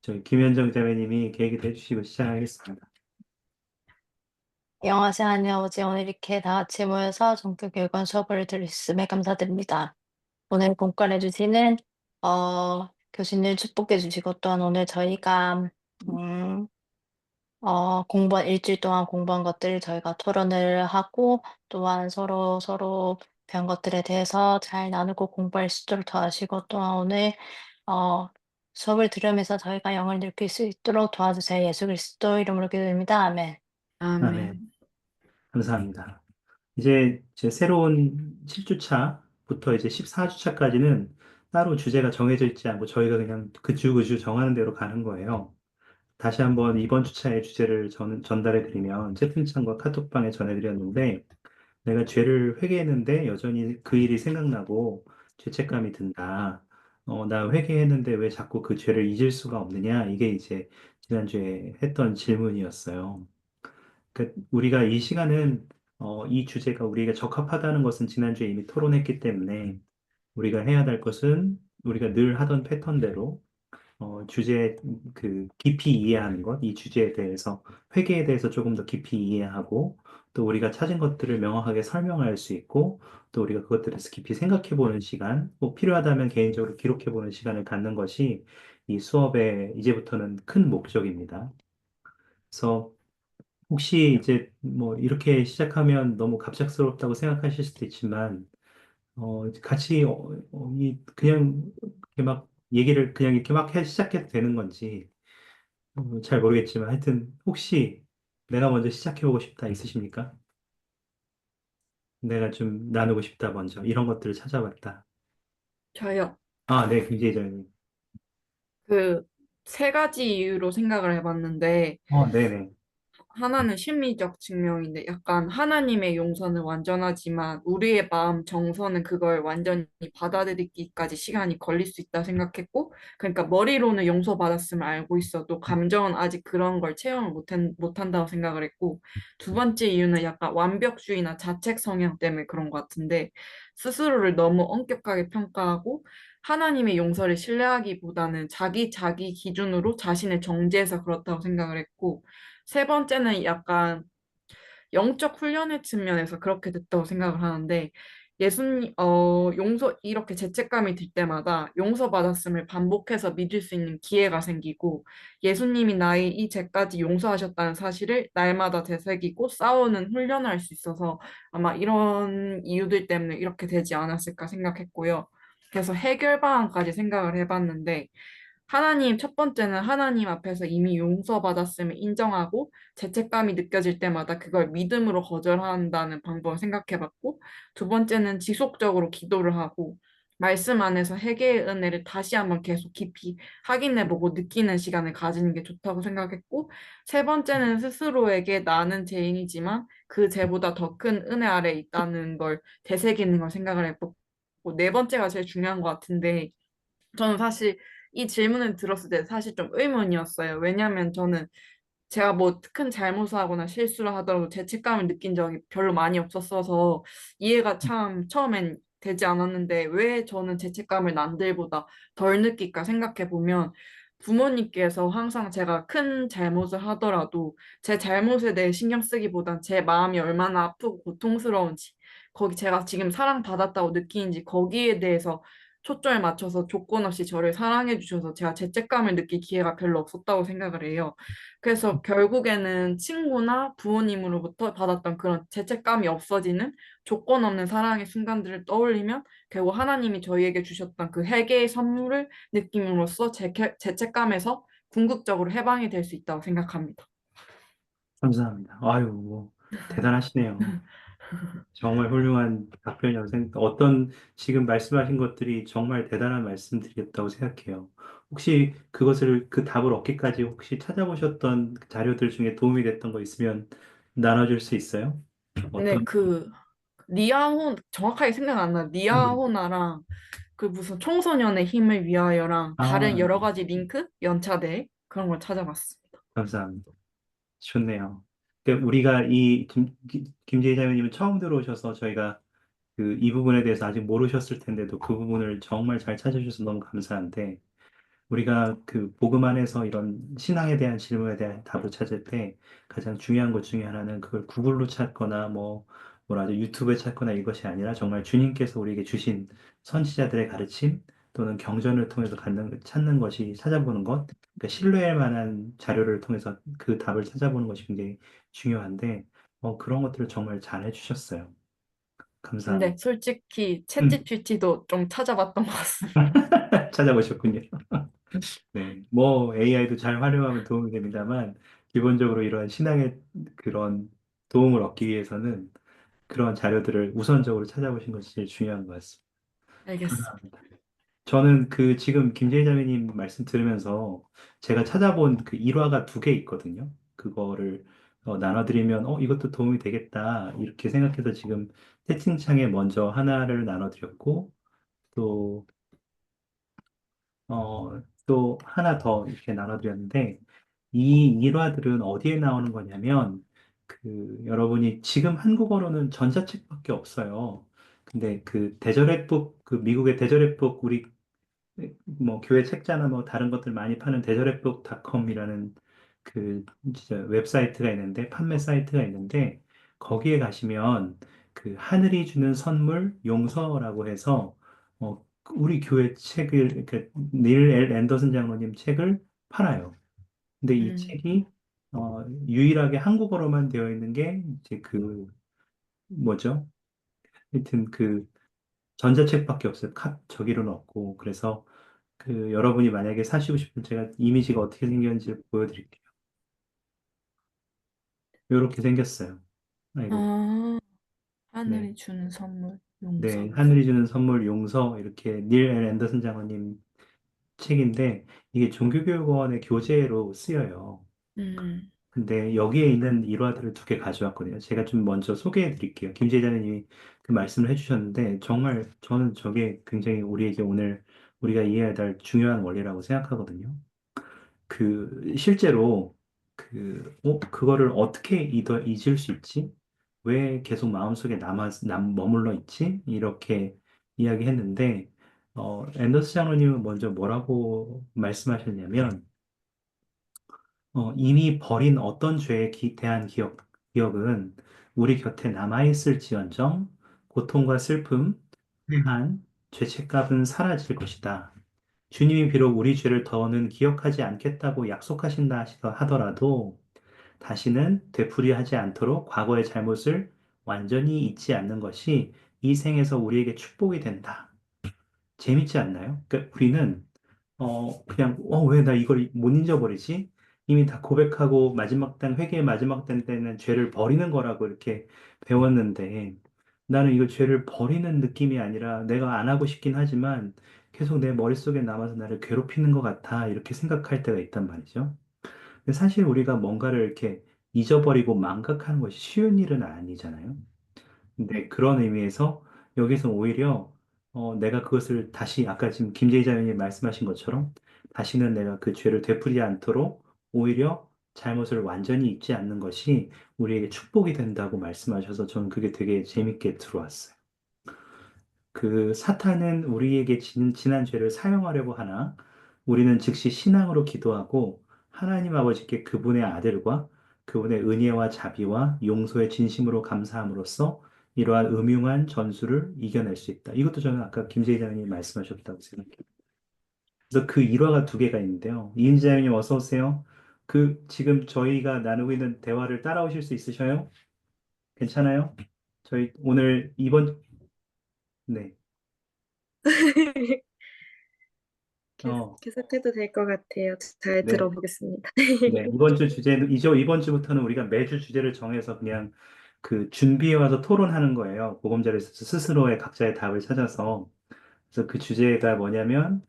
저희 김현정 자매님이 계기도 해주시고 시작하겠습니다. 영어세 안녕하세요. 오늘 이렇게 다 같이 모여서 종교교육원 수업을 들으셨음에 감사드립니다. 오늘 본관해 주시는 교수님 축복해 주시고 또한 오늘 저희가 음 공부한 일주일 동안 공부한 것들 저희가 토론을 하고 또한 서로 배운 것들에 대해서 잘 나누고 공부할 수 있도록 도와주시고 또한 오늘 어 수업을 들으면서 저희가 영을 느낄 수 있도록 도와주세요. 예수 그리스도 이름으로 기도드립니다. 아멘. 아멘. 아멘. 감사합니다. 이제 제 새로운 7주차부터 이제 14주차까지는 따로 주제가 정해져 있지 않고 저희가 그냥 그 주 그 주 정하는 대로 가는 거예요. 다시 한번 이번 주차의 주제를 전달해 드리면 채팅창과 카톡방에 전해드렸는데 내가 죄를 회개했는데 여전히 그 일이 생각나고 죄책감이 든다. 나 회개했는데 왜 자꾸 그 죄를 잊을 수가 없느냐? 이게 이제 지난주에 했던 질문이었어요. 우리가 이 시간은 이 주제가 우리에게 적합하다는 것은 지난주에 이미 토론했기 때문에 우리가 해야 될 것은 우리가 늘 하던 패턴대로 주제 깊이 이해하는 것, 이 주제에 대해서 회계에 대해서 조금 더 깊이 이해하고 또 우리가 찾은 것들을 명확하게 설명할 수 있고 또 우리가 그것들에 대해서 깊이 생각해 보는 시간, 뭐 필요하다면 개인적으로 기록해 보는 시간을 갖는 것이 이 수업의 이제부터는 큰 목적입니다. 그래서 혹시 이제 뭐 이렇게 시작하면 너무 갑작스럽다고 생각하실 수도 있지만 같이 그냥 이렇게 막 얘기를 그냥 이렇게 막 시작해도 되는 건지 잘 모르겠지만 하여튼 혹시 내가 먼저 시작해보고 싶다 있으십니까? 내가 좀 나누고 싶다 먼저 이런 것들을 찾아봤다. 저요. 아, 네, 굉장히 잘. 그 세 가지 이유로 생각을 해봤는데, 네네. 하나는 심리적 측면인데, 약간 하나님의 용서는 완전하지만 우리의 마음 정서는 그걸 완전히 받아들이기까지 시간이 걸릴 수 있다 생각했고, 그러니까 머리로는 용서받았음을 알고 있어도 감정은 아직 그런 걸 체험을 못한다고 생각을 했고, 두 번째 이유는 약간 완벽주의나 자책 성향 때문에 그런 것 같은데, 스스로를 너무 엄격하게 평가하고 하나님의 용서를 신뢰하기보다는 자기 기준으로 자신을 정죄해서 그렇다고 생각을 했고, 세 번째는 약간 영적 훈련의 측면에서 그렇게 됐다고 생각을 하는데, 이렇게 죄책감이 들 때마다 용서받았음을 반복해서 믿을 수 있는 기회가 생기고, 예수님이 나의 이 죄까지 용서하셨다는 사실을 날마다 되새기고 싸우는 훈련을 할 수 있어서 아마 이런 이유들 때문에 이렇게 되지 않았을까 생각했고요. 그래서 해결 방안까지 생각을 해봤는데, 첫 번째는 하나님 앞에서 이미 용서받았음을 인정하고 죄책감이 느껴질 때마다 그걸 믿음으로 거절한다는 방법을 생각해봤고, 두 번째는 지속적으로 기도를 하고 말씀 안에서 회개의 은혜를 다시 한번 계속 깊이 확인해보고 느끼는 시간을 가지는 게 좋다고 생각했고, 세 번째는 스스로에게 나는 죄인이지만 그 죄보다 더 큰 은혜 아래 있다는 걸 되새기는 걸 생각을 해보고, 네 번째가 제일 중요한 것 같은데, 저는 사실 이 질문을 들었을 때 사실 좀 의문이었어요. 왜냐하면 저는 제가 뭐 큰 잘못을 하거나 실수를 하더라도 죄책감을 느낀 적이 별로 많이 없었어서 이해가 참 처음엔 되지 않았는데, 왜 저는 죄책감을 남들보다 덜 느낄까 생각해 보면, 부모님께서 항상 제가 큰 잘못을 하더라도 제 잘못에 대해 신경 쓰기보단 제 마음이 얼마나 아프고 고통스러운지, 거기 제가 지금 사랑받았다고 느끼는지 거기에 대해서 초점을 맞춰서 조건 없이 저를 사랑해 주셔서 제가 죄책감을 느낄 기회가 별로 없었다고 생각을 해요. 그래서 결국에는 친구나 부모님으로부터 받았던 그런 죄책감이 없어지는 조건 없는 사랑의 순간들을 떠올리면 결국 하나님이 저희에게 주셨던 그 회개의 선물을 느낌으로써 죄책감에서 궁극적으로 해방이 될 수 있다고 생각합니다. 감사합니다. 아유, 뭐 대단하시네요. 정말 훌륭한 답변이라고 어떤 지금 말씀하신 것들이 정말 대단한 말씀들이었다고 생각해요. 혹시 그 답을 얻기까지 혹시 찾아보셨던 자료들 중에 도움이 됐던 거 있으면 나눠줄 수 있어요? 근데 어떤? 정확하게 생각 안 나. 네. 리아호나랑 그 무슨 청소년의 힘을 위하여랑 다른 아, 여러 가지 링크 연차대 그런 걸 찾아봤습니다. 감사합니다. 좋네요. 그러니까 우리가 김재희 자매님은 처음 들어오셔서 저희가 이 부분에 대해서 아직 모르셨을 텐데도 그 부분을 정말 잘 찾아주셔서 너무 감사한데 우리가 그 복음 안에서 이런 신앙에 대한 질문에 대한 답을 찾을 때 가장 중요한 것 중에 하나는 그걸 구글로 찾거나 뭐라 하죠, 유튜브에 찾거나 이것이 아니라 정말 주님께서 우리에게 주신 선지자들의 가르침 또는 경전을 통해서 찾는 것이 찾아보는 것, 그러니까 신뢰할 만한 자료를 통해서 그 답을 찾아보는 것이 굉장히 중요한데, 그런 것들을 정말 잘 해주셨어요. 근데 감사합니다. 솔직히 음, 챗GPT도 좀 찾아봤던 것 같습니다. 찾아보셨군요. 네, 뭐 AI도 잘 활용하면 도움이 됩니다만 기본적으로 이런 신앙의 그런 도움을 얻기 위해서는 그런 자료들을 우선적으로 찾아보신 것이 제일 중요한 것 같습니다. 알겠습니다. 감사합니다. 저는 그 지금 김재희 자매님 말씀 들으면서 제가 찾아본 그 일화가 두 개 있거든요. 그거를 나눠드리면 이것도 도움이 되겠다 이렇게 생각해서 지금 채팅창에 먼저 하나를 나눠드렸고 또 또 하나 더 이렇게 나눠드렸는데, 이 일화들은 어디에 나오는 거냐면, 여러분이 지금 한국어로는 전자책밖에 없어요. 근데 그 대절앱북, 그 미국의 대절앱북, 우리 뭐 교회 책자나 뭐 다른 것들 많이 파는 대절앱북닷컴이라는 그 진짜 웹사이트가 있는데, 판매 사이트가 있는데, 거기에 가시면 그 하늘이 주는 선물 용서라고 해서 우리 교회 책을 이렇게 닐 엘 앤더슨 장로님 책을 팔아요. 근데 이 음, 책이 유일하게 한국어로만 되어 있는 게 이제 그 뭐죠? 하여튼 그 전자책밖에 없어요. 저기로는 없고. 그래서 여러분이 만약에 사시고 싶으면 제가 이미지가 어떻게 생겼는지 보여드릴게요. 이렇게 생겼어요. 아이고. 아, 네. 하늘이 주는 선물, 네. 용서. 하늘이 주는 선물 용서 이렇게 닐 엘 앤더슨 장로님 책인데 이게 종교교육원의 교재로 쓰여요. 음, 근데 여기에 있는 일화들을 두 개 가져왔거든요. 제가 좀 먼저 소개해 드릴게요. 김제자님이 그 말씀을 해주셨는데 정말 저는 저게 굉장히 우리에게 오늘 우리가 이해해야 할 중요한 원리라고 생각하거든요. 실제로 그거를 어떻게 잊을 수 있지? 왜 계속 마음속에 머물러 있지? 이렇게 이야기했는데, 앤더스 장로님은 먼저 뭐라고 말씀하셨냐면, 이미 버린 어떤 죄에 대한 기억은 우리 곁에 남아있을지언정 고통과 슬픔, 한 죄책감은 사라질 것이다. 주님이 비록 우리 죄를 더는 기억하지 않겠다고 약속하신다 하더라도 다시는 되풀이하지 않도록 과거의 잘못을 완전히 잊지 않는 것이 이 생에서 우리에게 축복이 된다. 재밌지 않나요? 그러니까 우리는 그냥, 왜 나 이걸 못 잊어버리지? 이미 다 고백하고 마지막 단, 회개의 마지막 단 때는 죄를 버리는 거라고 이렇게 배웠는데, 나는 이거 죄를 버리는 느낌이 아니라 내가 안 하고 싶긴 하지만 계속 내 머릿속에 남아서 나를 괴롭히는 것 같아. 이렇게 생각할 때가 있단 말이죠. 근데 사실 우리가 뭔가를 이렇게 잊어버리고 망각하는 것이 쉬운 일은 아니잖아요. 근데 그런 의미에서 여기서 오히려 내가 그것을 다시 아까 지금 김재희 자매님 말씀하신 것처럼 다시는 내가 그 죄를 되풀이지 않도록 오히려 잘못을 완전히 잊지 않는 것이 우리에게 축복이 된다고 말씀하셔서 저는 그게 되게 재밌게 들어왔어요. 사탄은 우리에게 지난 죄를 사용하려고 하나 우리는 즉시 신앙으로 기도하고 하나님 아버지께 그분의 아들과 그분의 은혜와 자비와 용서의 진심으로 감사함으로써 이러한 음흉한 전술을 이겨낼 수 있다. 이것도 저는 아까 김재희 장님 말씀하셨다고 생각해요. 그래서 그 일화가 두 개가 있는데요. 이은지 장님 어서 오세요. 지금 저희가 나누고 있는 대화를 따라오실 수 있으셔요? 괜찮아요? 저희 오늘 네. 어, 계속해도 될 것 같아요. 잘 네. 들어보겠습니다. 네, 이번 주부터는 우리가 매주 주제를 정해서 그냥 준비해 와서 토론하는 거예요. 보금자리에서 스스로의 각자의 답을 찾아서. 그래서 그 주제가 뭐냐면,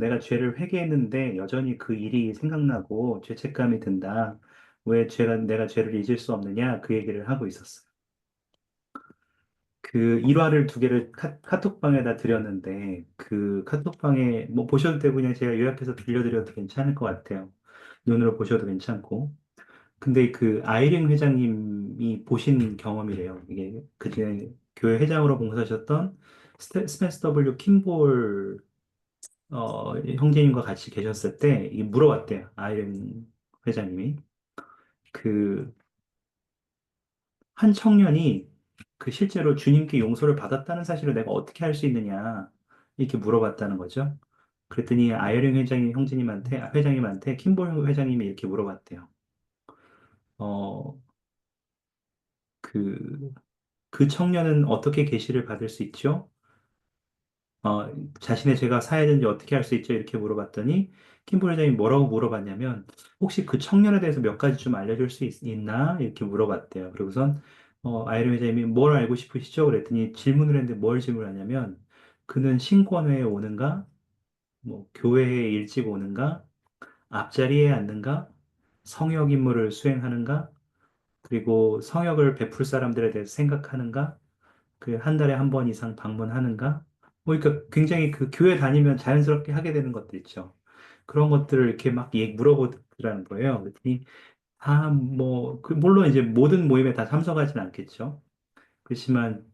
내가 죄를 회개했는데 여전히 그 일이 생각나고 죄책감이 든다. 왜 내가 죄를 잊을 수 없느냐? 그 얘기를 하고 있었어요. 그 일화를 두 개를 카톡방에다 드렸는데, 그 카톡방에 뭐 보셔도 되고 그냥 제가 요약해서 들려드려도 괜찮을 것 같아요. 눈으로 보셔도 괜찮고. 근데 그 아이린 회장님이 보신 경험이래요. 이게 그전에 교회 회장으로 봉사하셨던 스펜스 W 킴볼 형제님과 같이 계셨을 때 물어봤대요. 아이린 회장님이. 그, 한 청년이 실제로 주님께 용서를 받았다는 사실을 내가 어떻게 할 수 있느냐, 이렇게 물어봤다는 거죠. 그랬더니 아이린 회장님한테 킴볼 회장님이 이렇게 물어봤대요. 어, 그, 그 청년은 어떻게 계시를 받을 수 있죠? 어, 자신의 죄가 사야되는지 어떻게 할 수 있죠? 이렇게 물어봤더니 킴볼 회장이 뭐라고 물어봤냐면 혹시 그 청년에 대해서 몇 가지 좀 알려줄 수 있나? 이렇게 물어봤대요. 그리고선 아이린 회장님이 뭘 알고 싶으시죠? 그랬더니 질문을 했는데 뭘 질문하냐면 그는 신권회에 오는가? 뭐 교회에 일찍 오는가? 앞자리에 앉는가? 성역 임무를 수행하는가? 그리고 성역을 베풀 사람들에 대해서 생각하는가? 그 한 달에 한 번 이상 방문하는가? 뭐 그러니까 굉장히 그 교회 다니면 자연스럽게 하게 되는 것들 있죠. 그런 것들을 이렇게 막 물어보더라는 거예요. 그랬더니 물론 이제 모든 모임에 다 참석하지는 않겠죠. 그렇지만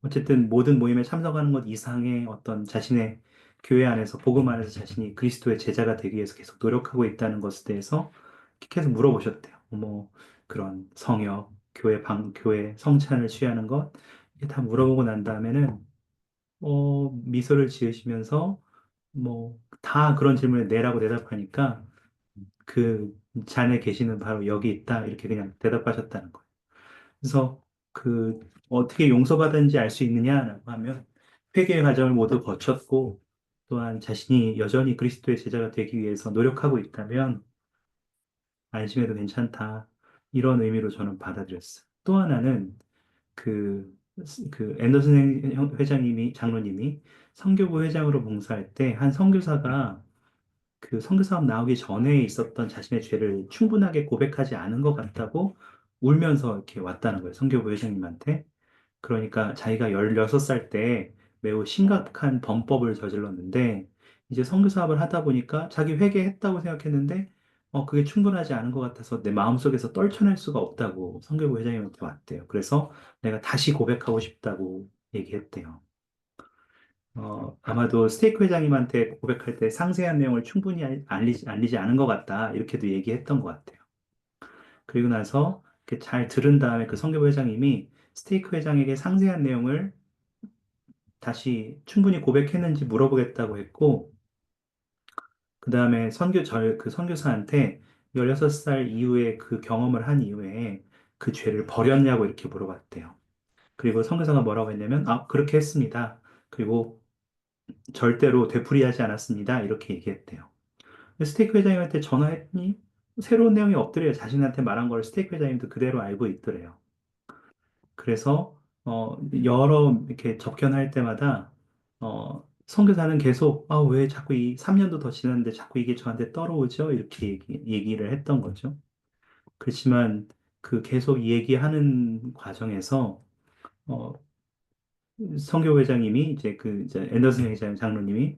어쨌든 모든 모임에 참석하는 것 이상의 어떤 자신의 교회 안에서 복음 안에서 자신이 그리스도의 제자가 되기 위해서 계속 노력하고 있다는 것에 대해서 계속 물어보셨대요. 뭐 그런 성역, 교회 성찬을 취하는 것 이게 다 물어보고 난 다음에는 미소를 지으시면서 뭐 다 그런 질문에 네라고 대답하니까 그 자네 계시는 바로 여기 있다 이렇게 그냥 대답하셨다는 거예요. 그래서 어떻게 용서받았는지 알 수 있느냐라고 하면 회개의 과정을 모두 거쳤고 또한 자신이 여전히 그리스도의 제자가 되기 위해서 노력하고 있다면 안심해도 괜찮다. 이런 의미로 저는 받아들였어요. 또 하나는 그, 앤더슨 장로님이 선교부 회장으로 봉사할 때 한 선교사가 그 선교사업 나오기 전에 있었던 자신의 죄를 충분하게 고백하지 않은 것 같다고 울면서 이렇게 왔다는 거예요. 선교부 회장님한테. 그러니까 자기가 16살 때 매우 심각한 범법을 저질렀는데 이제 선교 사업을 하다 보니까 자기 회개했다고 생각했는데 그게 충분하지 않은 것 같아서 내 마음속에서 떨쳐낼 수가 없다고 선교부 회장님한테 왔대요. 그래서 내가 다시 고백하고 싶다고 얘기했대요. 아마도 스테이크 회장님한테 고백할 때 상세한 내용을 충분히 알리지 않은 것 같다. 이렇게도 얘기했던 것 같아요. 그리고 나서 이렇게 잘 들은 다음에 그 선교부 회장님이 스테이크 회장에게 상세한 내용을 다시 충분히 고백했는지 물어보겠다고 했고, 그 다음에 그 선교사한테 16살 이후에 그 경험을 한 이후에 그 죄를 버렸냐고 이렇게 물어봤대요. 그리고 선교사가 뭐라고 했냐면, 그렇게 했습니다. 그리고 절대로 되풀이하지 않았습니다. 이렇게 얘기했대요. 스테이크 회장님한테 전화했더니 새로운 내용이 없더래요. 자신한테 말한 걸 스테이크 회장님도 그대로 알고 있더래요. 그래서 여러 이렇게 접견할 때마다 선교사는 계속 왜 자꾸 3년도 더 지났는데 자꾸 이게 저한테 떨어오죠? 이렇게 얘기를 했던 거죠. 그렇지만 그 계속 얘기하는 과정에서 어, 선교 회장님이 이제 앤더슨 회장 장로님이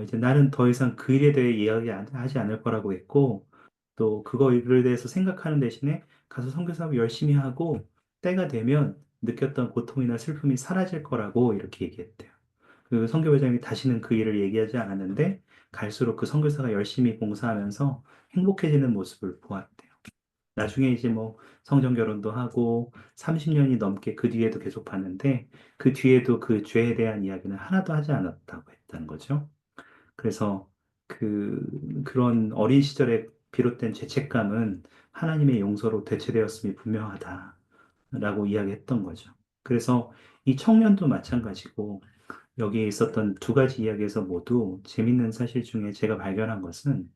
이제 나는 더 이상 그 일에 대해 이야기하지 않을 거라고 했고 또 그거에 대해서 생각하는 대신에 가서 선교 사업 열심히 하고 때가 되면 느꼈던 고통이나 슬픔이 사라질 거라고 이렇게 얘기했대요. 그 선교 회장이 다시는 그 일을 얘기하지 않았는데 갈수록 그 선교사가 열심히 봉사하면서 행복해지는 모습을 보았대요. 나중에 이제 뭐 성전 결혼도 하고 30년이 넘게 그 뒤에도 계속 봤는데 그 뒤에도 그 죄에 대한 이야기는 하나도 하지 않았다고 했다는 거죠. 그래서 그런 어린 시절에 비롯된 죄책감은 하나님의 용서로 대체되었음이 분명하다라고 이야기했던 거죠. 그래서 이 청년도 마찬가지고 여기에 있었던 두 가지 이야기에서 모두 재밌는 사실 중에 제가 발견한 것은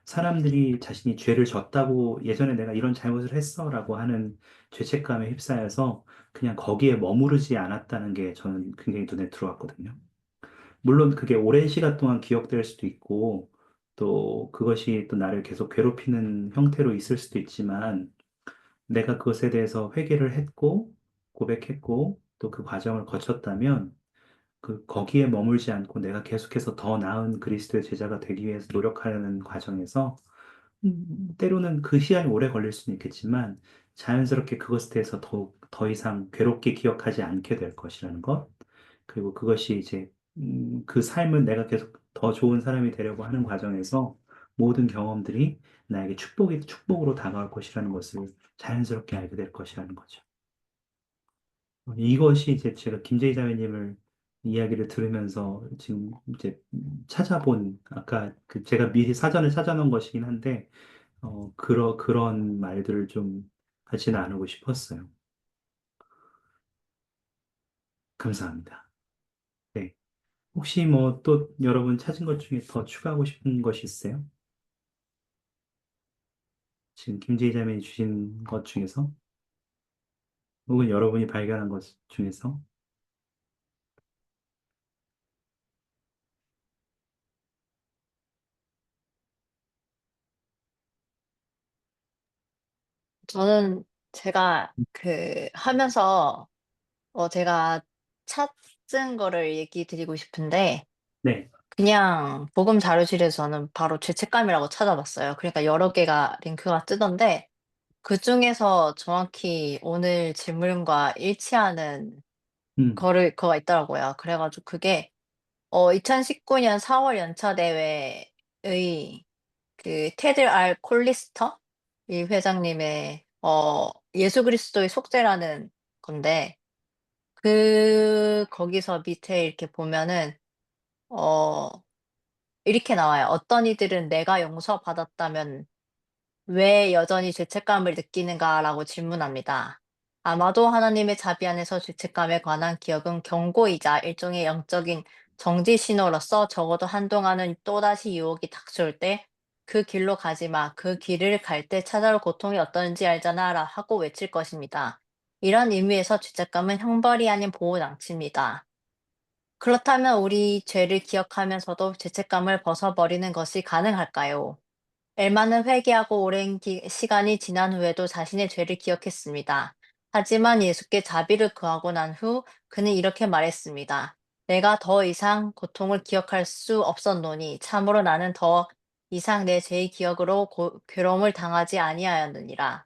사람들이 자신이 죄를 졌다고 예전에 내가 이런 잘못을 했어라고 하는 죄책감에 휩싸여서 그냥 거기에 머무르지 않았다는 게 저는 굉장히 눈에 들어왔거든요. 물론 그게 오랜 시간 동안 기억될 수도 있고 또 그것이 또 나를 계속 괴롭히는 형태로 있을 수도 있지만 내가 그것에 대해서 회개를 했고 고백했고 또 그 과정을 거쳤다면 거기에 머물지 않고 내가 계속해서 더 나은 그리스도의 제자가 되기 위해서 노력하는 과정에서 때로는 그 시간이 오래 걸릴 수는 있겠지만 자연스럽게 그것에 대해서 더 이상 괴롭게 기억하지 않게 될 것이라는 것. 그리고 그것이 이제 그 삶을 내가 계속 더 좋은 사람이 되려고 하는 과정에서 모든 경험들이 나에게 축복으로 다가올 것이라는 것을 자연스럽게 알게 될 것이라는 거죠. 이것이 이제 제가 김재희 자매님을 이야기를 들으면서 지금 이제 찾아본, 아까 그 제가 미리 사전을 찾아놓은 것이긴 한데, 그런 말들을 좀 같이 나누고 싶었어요. 감사합니다. 네. 혹시 뭐 또 여러분 찾은 것 중에 더 추가하고 싶은 것이 있어요? 지금 김재희 자매님 주신 것 중에서, 혹은 여러분이 발견한 것 중에서? 저는 제가 하면서 제가 찾은 거를 얘기 드리고 싶은데, 네. 그냥 복음 자료실에서는 바로 죄책감이라고 찾아봤어요. 그러니까 여러 개가 링크가 뜨던데, 그중에서 정확히 오늘 질문과 일치하는 음, 거가 있더라고요. 그래 가지고 그게 2019년 4월 연차 대회의 테드 R 콜리스터 이 회장님의 예수 그리스도의 속죄라는 건데, 거기서 밑에 이렇게 보면은 어 이렇게 나와요. "어떤 이들은 내가 용서받았다면 왜 여전히 죄책감을 느끼는가?"라고 질문합니다. 아마도 하나님의 자비 안에서 죄책감에 관한 기억은 경고이자 일종의 영적인 정지 신호로서 적어도 한동안은 또다시 유혹이 닥쳐올 때 "그 길로 가지 마. 그 길을 갈 때 찾아올 고통이 어떤지 알잖아."라 하고 외칠 것입니다. 이런 의미에서 죄책감은 형벌이 아닌 보호 장치입니다. 그렇다면 우리 죄를 기억하면서도 죄책감을 벗어버리는 것이 가능할까요? 엘마는 회개하고 오랜 시간이 지난 후에도 자신의 죄를 기억했습니다. 하지만 예수께 자비를 구하고 난 후 그는 이렇게 말했습니다. 내가 더 이상 고통을 기억할 수 없었노니 참으로 나는 더 이상 내 죄의 기억으로 괴로움을 당하지 아니하였느니라.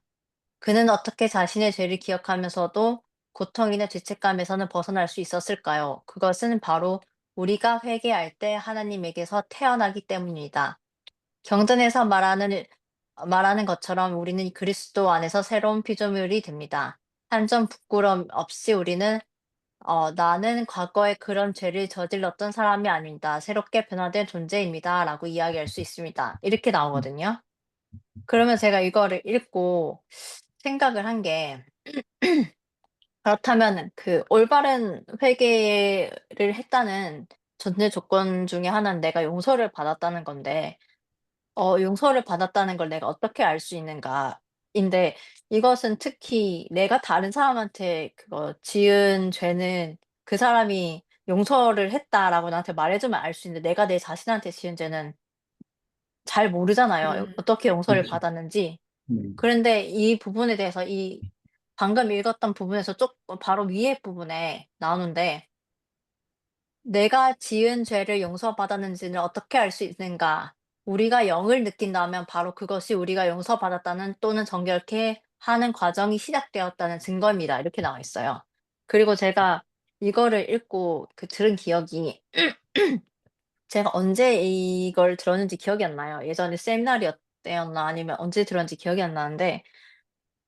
그는 어떻게 자신의 죄를 기억하면서도 고통이나 죄책감에서는 벗어날 수 있었을까요? 그것은 바로 우리가 회개할 때 하나님에게서 태어나기 때문입니다. 경전에서 말하는 것처럼 우리는 그리스도 안에서 새로운 피조물이 됩니다. 한 점 부끄럼 없이 우리는 나는 과거에 그런 죄를 저질렀던 사람이 아닙니다. 새롭게 변화된 존재입니다. 라고 이야기할 수 있습니다. 이렇게 나오거든요. 그러면 제가 이거를 읽고 생각을 한 게, 그렇다면은 올바른 회개를 했다는 전제 조건 중에 하나는 내가 용서를 받았다는 건데, 용서를 받았다는 걸 내가 어떻게 알 수 있는가인데, 이것은 특히 내가 다른 사람한테 지은 죄는 그 사람이 "용서를 했다."라고 나한테 말해 주면 알 수 있는데, 내가 내 자신한테 지은 죄는 잘 모르잖아요, 음, 어떻게 용서를 그렇죠. 받았는지. 네. 그런데 이 부분에 대해서 이 방금 읽었던 부분에서 바로 위에 부분에 나오는데, 내가 지은 죄를 용서받았는지를 어떻게 알 수 있는가? 우리가 영을 느낀다면 바로 그것이 우리가 용서받았다는 또는 정결케 하는 과정이 시작되었다는 증거입니다. 이렇게 나와 있어요. 그리고 제가 이거를 읽고 들은 기억이, 제가 언제 이걸 들었는지 기억이 안 나요. 예전에 세미나리어 때였나 아니면 언제 들었는지 기억이 안 나는데,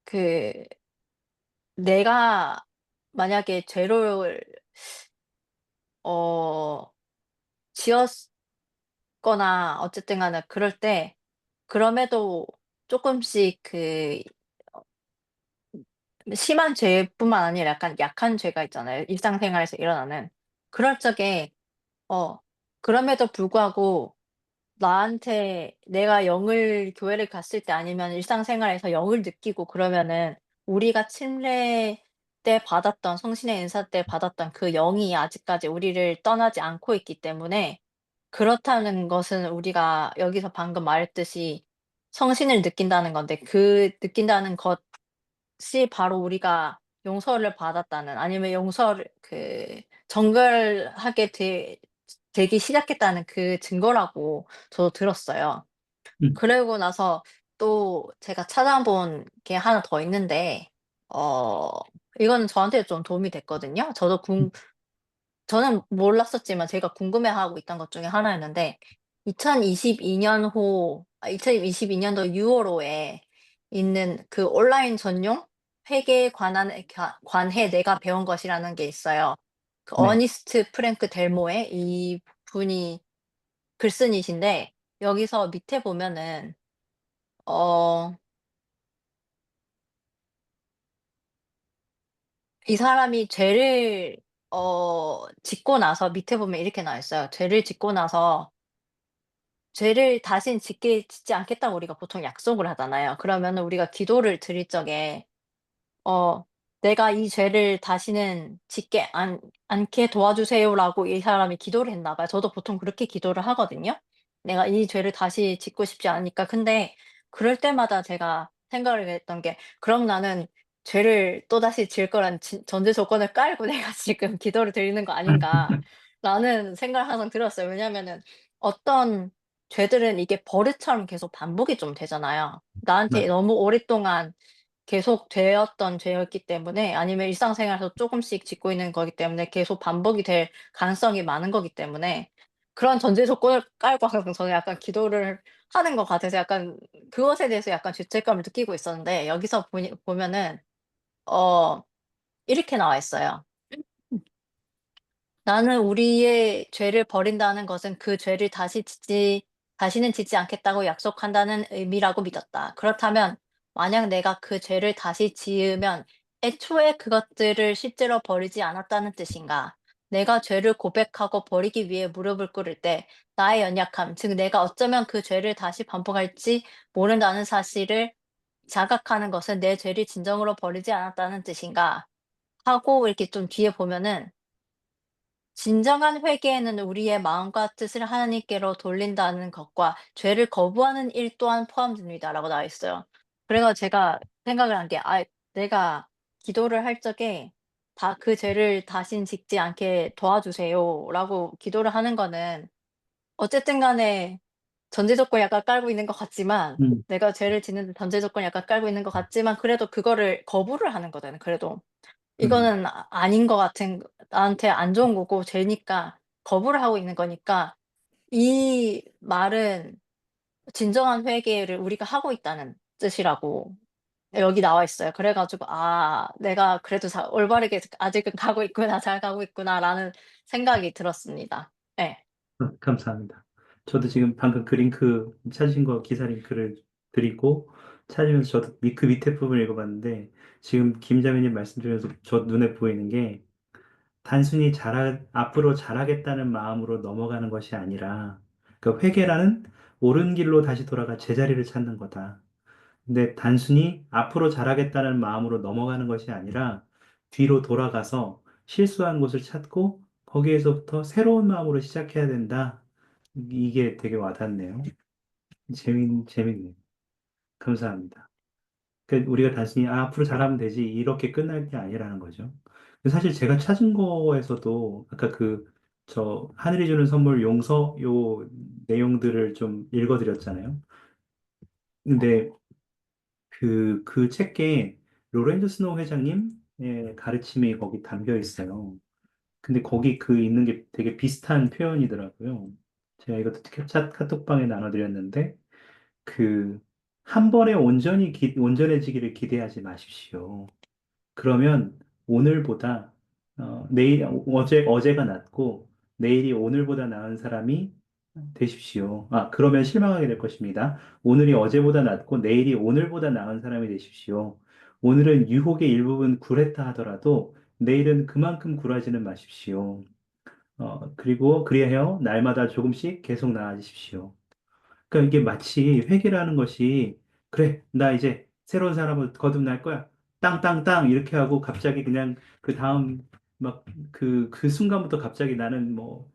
그 내가 만약에 죄를 어 지었거나 어쨌든 간에 그럴 때, 그럼에도 쪼끔씩 심한 죄뿐만 아니라 약간 약한 죄가 있잖아요, 일상생활에서 일어나는. 그럴 적에 어 그럼에도 불구하고 나한테 내가 교회를 갔을 때 아니면 일상생활에서 영을 느끼고 그러면은, 우리가 침례 때 받았던, 성신의 인사 때 받았던 그 영이 아직까지 우리를 떠나지 않고 있기 때문에, 그렇다는 것은 우리가 여기서 방금 말했듯이 성신을 느낀다는 건데, 그 느낀다는 것이 바로 우리가 용서를 받았다는, 아니면 용서를 정결하게 되기 시작했다는 그 증거라고 저도 들었어요. 음, 그러고 나서 또 제가 찾아본 게 하나 더 있는데, 어 이거는 저한테 좀 도움이 됐거든요. 저도 음, 저는 몰랐었지만 제가 궁금해하고 있던 것 중에 하나였는데 2022년도 6월호에 있는 그 온라인 전용 회계에 관해 내가 배운 것이라는 게 있어요. 그 네. 어니스트 프랭크 델모의 이분이 글쓴이신데 여기서 밑에 보면은 어 이 사람이 죄를 짓고 나서 밑에 보면 이렇게 나와 있어요. 죄를 짓고 나서 죄를 다신 짓지 않겠다고 우리가 보통 약속을 하잖아요. 그러면은 우리가 기도를 드릴 적에 어 "내가 이 죄를 다시는 짓게 않게 도와주세요."라고 이 사람이 기도를 했나 봐요. 저도 보통 그렇게 기도를 하거든요. 내가 이 죄를 다시 짓고 싶지 않으니까. 근데 그럴 때마다 제가 생각을 했던 게 '그럼 나는 죄를 또다시 지을 거라는 전제 조건을 깔고 내가 지금 기도를 드리는 거 아닌가.'라는 생각을 항상 들었어요. 왜냐하면은 어떤 죄들은 이게 버릇처럼 계속 반복이 좀 되잖아요. 나한테 맞아요. 너무 오랫동안 계속 되었던 죄였기 때문에 아니면 일상생활에서 쪼금씩 짓고 있는 거기 때문에 계속 반복이 될 가능성이 많은 거기 때문에 그런 전제 조건을 깔고 항상 저는 약간 기도를 하는 것 같아서 약간 그것에 대해서 약간 죄책감을 느끼고 있었는데 여기서 보면은 어 이렇게 나와 있어요. 나는 우리의 죄를 버린다는 것은 그 죄를 다시는 짓지 않겠다고 약속한다는 의미라고 믿었다. 그렇다면 만약 내가 그 죄를 다시 지으면 애초에 그것들을 실제로 버리지 않았다는 뜻인가? 내가 죄를 고백하고 버리기 위해 무릎을 꿇을 때 나의 연약함, 즉 내가 어쩌면 그 죄를 다시 반복할지 모른다는 사실을 자각하는 것은 내 죄를 진정으로 버리지 않았다는 뜻인가? 하고 이렇게 좀 뒤에 보면은 진정한 회개에는 우리의 마음과 뜻을 하나님께로 돌린다는 것과 죄를 거부하는 일 또한 포함됩니다라고 나와 있어요. 그래서 제가 생각을 한 게 '아 내가 기도를 할 적에 다 그 죄를 다신 짓지 않게 도와주세요.'라고 기도를 하는 거는 어쨌든 간에 전제 조건이 약간 깔고 있는 것 같지만 음. 내가 죄를 짓는 전제 조건이 약간 깔고 있는 것 같지만 그래도 그거를 거부를 하는 거잖아요 그래도. 음. 이거는 아닌 것 같은 나한테 안 좋은 거고 죄니까 거부를 하고 있는 거니까 이 말은 진정한 회개를 우리가 하고 있다는 뜻이라고 여기 나와 있어요. 그래 가지고 '아 내가 그래도 올바르게 아직은 가고 있구나. 잘 가고 있구나.'라는 생각이 들었습니다. 예. 감사합니다. 저도 지금 방금 그 링크 찾으신 거 기사 링크를 드리고 찾으면서 저도 그 밑에 부분을 읽어봤는데 지금 김자매님 말씀 중에서 저 눈에 보이는 게 단순히 앞으로 잘하겠다는 마음으로 넘어가는 것이 아니라 그 회개라는 옳은 길로 다시 돌아가 제자리를 찾는 거다. 근데 단순히 앞으로 잘하겠다는 마음으로 넘어가는 것이 아니라 뒤로 돌아가서 실수한 곳을 찾고 거기에서부터 새로운 마음으로 시작해야 된다. 이게 되게 와닿네요. 재밌네요. 감사합니다. 그러니까 우리가 단순히 앞으로 잘하면 되지 이렇게 끝날 게 아니라는 거죠. 사실 제가 찾은 거에서도 아까 저 하늘이 주는 선물 용서 요 내용들을 좀 읽어드렸잖아요. 근데 그 책에 로렌zo 스노우 회장님의 가르침이 거기 담겨 있어요. 근데 거기 있는 게 되게 비슷한 표현이더라고요. 제가 이것도 카톡방에 나눠드렸는데, 그, 한 번에 온전해지기를 기대하지 마십시오. 그러면 오늘보다 어제가 낫고 내일이 오늘보다 나은 사람이 되십시오. 그러면 실망하게 될 것입니다. 오늘이 어제보다 낫고 내일이 오늘보다 나은 사람이 되십시오. 오늘은 유혹의 일부분 굴했다 하더라도 내일은 그만큼 굴하지는 마십시오. 그리고 그리하여 날마다 조금씩 계속 나아지십시오. 그러니까 이게 마치 회개라는 것이 그래, 나 이제 새로운 사람을 거듭날 거야. 땅땅땅 이렇게 하고 갑자기 그냥 그 다음 막 그 순간부터 갑자기 나는 뭐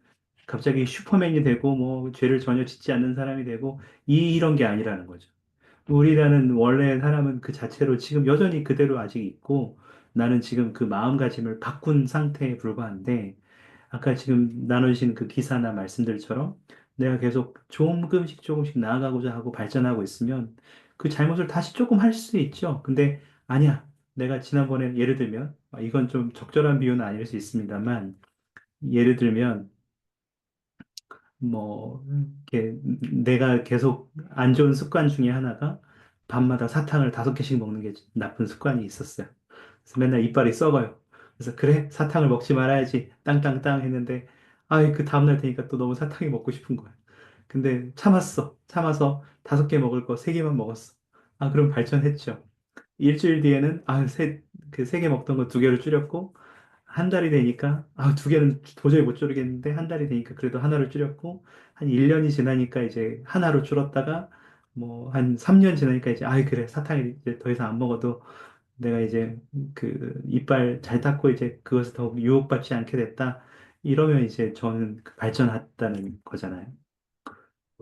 갑자기 슈퍼맨이 되고 뭐 죄를 전혀 짓지 않는 사람이 되고 이런 게 아니라는 거죠. 우리라는 원래 사람은 그 자체로 지금 여전히 그대로 아직 있고 나는 지금 그 마음가짐을 바꾼 상태에 불과한데 아까 지금 나누신 그 기사나 말씀들처럼 내가 계속 조금씩 나아가고자 하고 발전하고 있으면 그 잘못을 다시 조금 할 수 있죠. 근데 아니야. 내가 지난번에 예를 들면 이건 좀 적절한 비유는 아닐 수 있습니다만 예를 들면, 뭐, 이렇게 내가 계속 안 좋은 습관 중에 하나가 밤마다 사탕을 5개씩 먹는 게 나쁜 습관이 있었어요. 그래서 맨날 이빨이 썩어요. 그래서 그래, 사탕을 먹지 말아야지. 땅땅땅 했는데, 아이, 그 다음날 되니까 또 너무 사탕이 먹고 싶은 거야. 근데 참았어. 참아서 5개 먹을 거 3개만 먹었어. 아, 그럼 발전했죠. 일주일 뒤에는, 그 3개 먹던 거 2개로 줄였고, 한 달이 되니까, 2개는 도저히 못 줄이겠는데, 한 달이 되니까 그래도 하나로 줄였고, 한 1년이 지나니까 이제 하나로 줄었다가, 뭐, 한 3년 지나니까 이제, 그래, 사탕이 이제 더 이상 안 먹어도 내가 이제 그 이빨 잘 닦고 이제 그것을 더 유혹받지 않게 됐다. 이러면 이제 저는 그 발전했다는 거잖아요.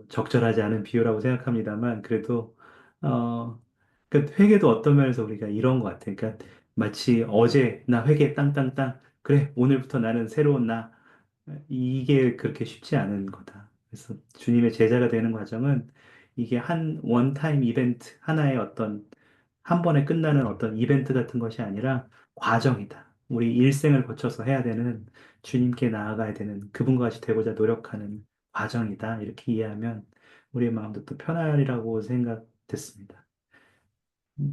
적절하지 않은 비유라고 생각합니다만, 그래도, 어, 그 회계도 어떤 면에서 우리가 이런 것 같아요. 그러니까 마치 어제 나 회계 땅땅땅, 그래, 오늘부터 나는 새로운 나. 이게 그렇게 쉽지 않은 거다. 그래서 주님의 제자가 되는 과정은 이게 한 원타임 이벤트, 하나의 어떤 한 번에 끝나는 어떤 이벤트 같은 것이 아니라 과정이다. 우리 일생을 거쳐서 해야 되는 주님께 나아가야 되는 그분과 같이 되고자 노력하는 과정이다. 이렇게 이해하면 우리의 마음도 또 편하리라고 생각됐습니다.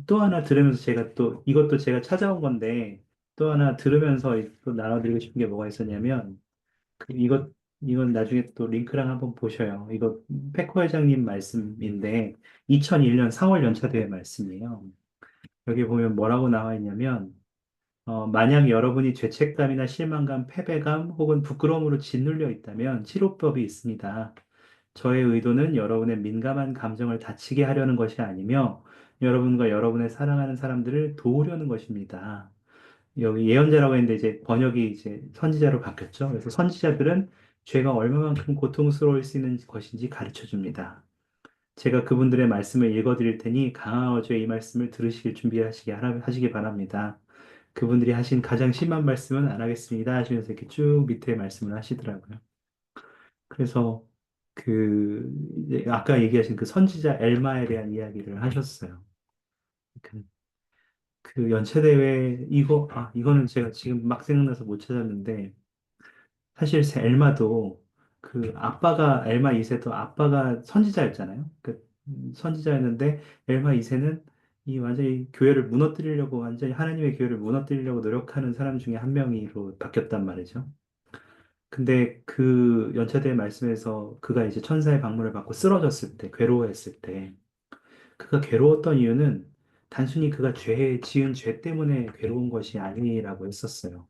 또 하나 들으면서 제가 또 이것도 제가 찾아온 건데 또 하나 들으면서 또 나눠드리고 싶은 게 뭐가 있었냐면 이건 나중에 또 링크랑 한번 보셔요. 이거 페커 회장님 말씀인데 2001년 4월 연차대회 말씀이에요. 여기 보면 뭐라고 나와 있냐면 만약 여러분이 죄책감이나 실망감, 패배감 혹은 부끄러움으로 짓눌려 있다면 치료법이 있습니다. 저의 의도는 여러분의 민감한 감정을 다치게 하려는 것이 아니며 여러분과 여러분의 사랑하는 사람들을 도우려는 것입니다. 여기 예언자라고 했는데 이제 번역이 이제 선지자로 바뀌었죠. 그래서 선지자들은 죄가 얼마만큼 고통스러울 수 있는 것인지 가르쳐 줍니다. 제가 그분들의 말씀을 읽어 드릴 테니 강하어제 이 말씀을 들으시길 하시기 바랍니다. 그분들이 하신 가장 심한 말씀은 안 하겠습니다 하시면서 이렇게 쭉 밑에 말씀을 하시더라고요. 그래서 이제 아까 얘기하신 그 선지자 엘마에 대한 이야기를 하셨어요. 그, 그 연체대회 이거는 제가 지금 막 생각나서 못 찾았는데 사실 엘마도 엘마 2세도 아빠가 선지자였잖아요. 선지자였는데 엘마 2세는 이 완전히 교회를 무너뜨리려고 완전히 하나님의 교회를 무너뜨리려고 노력하는 사람 중에 한 명으로 바뀌었단 말이죠. 근데 그 연차대의 말씀에서 그가 이제 천사의 방문을 받고 쓰러졌을 때, 괴로워했을 때, 그가 괴로웠던 이유는 단순히 그가 지은 죄 때문에 괴로운 것이 아니라고 했었어요.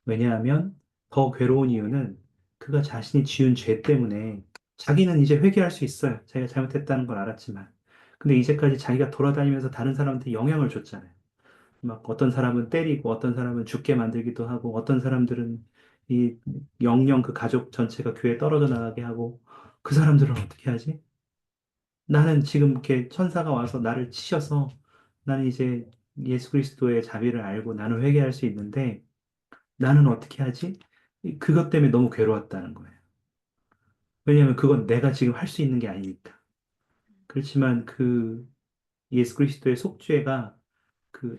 왜냐하면 더 괴로운 이유는 그가 자신이 지은 죄 때문에 자기는 이제 회개할 수 있어요. 자기가 잘못했다는 걸 알았지만. 근데 이제까지 자기가 돌아다니면서 다른 사람한테 영향을 줬잖아요. 막 어떤 사람은 때리고 어떤 사람은 죽게 만들기도 하고 어떤 사람들은 이 영영 그 가족 전체가 교회에 떨어져 나가게 하고 그 사람들은 어떻게 하지? 나는 지금 이렇게 천사가 와서 나를 치셔서 나는 이제 예수 그리스도의 자비를 알고 나는 회개할 수 있는데 나는 어떻게 하지? 그것 때문에 너무 괴로웠다는 거예요. 왜냐하면 그건 내가 지금 할 수 있는 게 아니니까. 그렇지만 그 예수 그리스도의 속죄가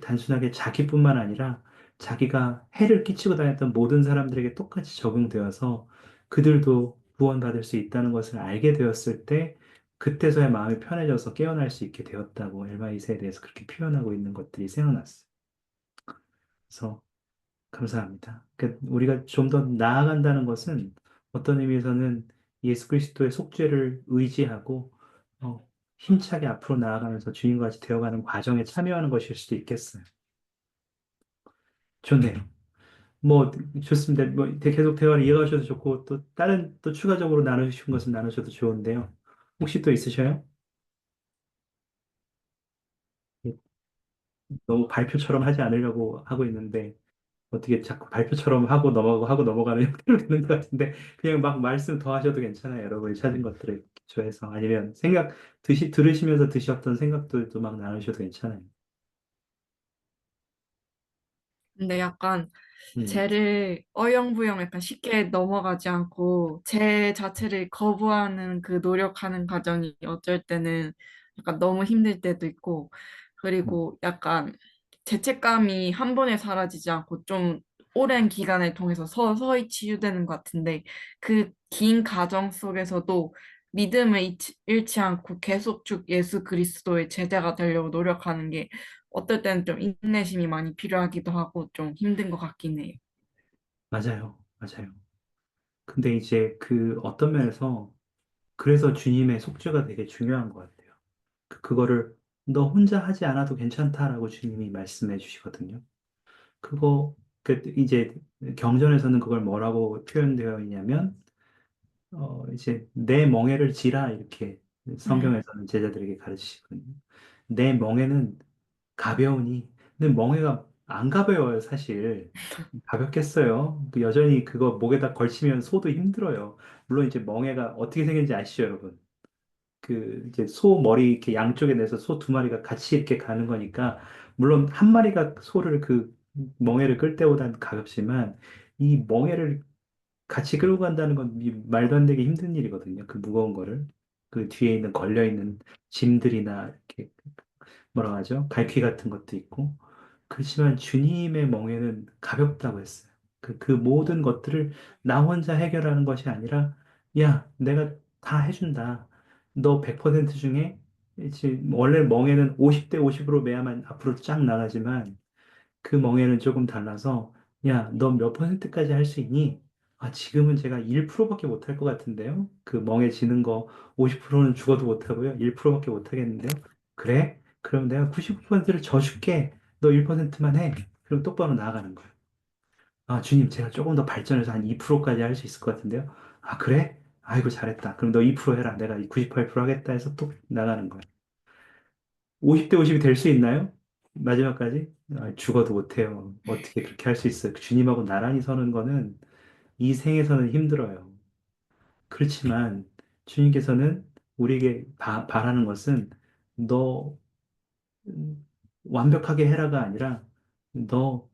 단순하게 자기뿐만 아니라 자기가 해를 끼치고 다녔던 모든 사람들에게 똑같이 적용되어서 그들도 구원받을 수 있다는 것을 알게 되었을 때 그때서야 마음이 편해져서 깨어날 수 있게 되었다고 엘마이스에 대해서 그렇게 표현하고 있는 것들이 생각났어요. 그래서 감사합니다. 우리가 좀 더 나아간다는 것은 어떤 의미에서는 예수 그리스도의 속죄를 의지하고 힘차게 앞으로 나아가면서 주님과 같이 되어가는 과정에 참여하는 것일 수도 있겠어요. 좋네요. 뭐 좋습니다. 뭐 계속 대화를 이어가셔도 좋고 또 다른 또 추가적으로 나누신 것은 나누셔도 좋은데요. 혹시 또 있으셔요? 예, 너무 발표처럼 하지 않으려고 하고 있는데 어떻게 자꾸 발표처럼 하고 넘어가는 형태로 되는 것 같은데 그냥 막 말씀 더 하셔도 괜찮아요. 여러분이 찾은 것들을 기초해서 아니면 들으시면서 드셨던 생각들도 막 나누셔도 괜찮아요. 근데 약간 음, 죄를 어영부영 약간 쉽게 넘어가지 않고 죄 자체를 거부하는 그 노력하는 과정이 어쩔 때는 약간 너무 힘들 때도 있고 음, 그리고 약간 죄책감이 한 번에 사라지지 않고 좀 오랜 기간을 통해서 서서히 치유되는 것 같은데 그 긴 과정 속에서도 믿음을 잃지 않고 계속 쭉 예수 그리스도의 제자가 되려고 노력하는 게 어떨 때는 좀 인내심이 많이 필요하기도 하고 좀 힘든 것 같긴 해요. 맞아요. 맞아요. 근데 이제 그 어떤 면에서 그래서 주님의 속죄가 되게 중요한 것 같아요. 그거를 너 혼자 하지 않아도 괜찮다라고 주님이 말씀해 주시거든요. 그거, 이제 경전에서는 그걸 뭐라고 표현되어 있냐면, 이제 내 멍에를 지라 이렇게 음. 성경에서는 제자들에게 가르치시거든요. 내 멍에는 가벼우니, 근데 멍에가 안 가벼워요, 사실. 가볍겠어요. 여전히 그거 목에다 걸치면 소도 힘들어요. 물론 이제 멍에가 어떻게 생긴지 아시죠, 여러분? 이제 소 머리 이렇게 양쪽에 내서 소 두 마리가 같이 이렇게 가는 거니까, 물론 한 마리가 소를 멍에를 끌 때보다는 가볍지만, 이 멍에를 같이 끌고 간다는 건 말도 안 되게 힘든 일이거든요. 그 무거운 거를. 그 뒤에 있는 걸려있는 짐들이나 이렇게 뭐라 하죠? 갈퀴 같은 것도 있고. 그렇지만 주님의 멍에는 가볍다고 했어요. 그 모든 것들을 나 혼자 해결하는 것이 아니라, 야, 내가 다 해준다. 너 100% 중에, 원래 멍에는 50대 50으로 매야만 앞으로 쫙 나가지만, 그 멍에는 조금 달라서, 야, 너 몇 퍼센트까지 할 수 있니? 아, 지금은 제가 1%밖에 못 할 것 같은데요? 그 멍에 지는 거 50%는 죽어도 못 하고요. 1%밖에 못 하겠는데요? 그래? 그럼 내가 99%를 져줄게. 너 1%만 해. 그럼 똑바로 나아가는 거예요. 아, 주님, 제가 조금 더 발전해서 한 2%까지 할 수 있을 것 같은데요? 아, 그래? 아이고, 잘했다. 그럼 너 2% 해라. 내가 98% 하겠다 해서 또 나가는 거예요. 50대 50이 될 수 있나요? 마지막까지? 아, 죽어도 못해요. 어떻게 그렇게 할 수 있어요? 주님하고 나란히 서는 거는 이 생에서는 힘들어요. 그렇지만 주님께서는 우리에게 바라는 것은 너 완벽하게 해라가 아니라 너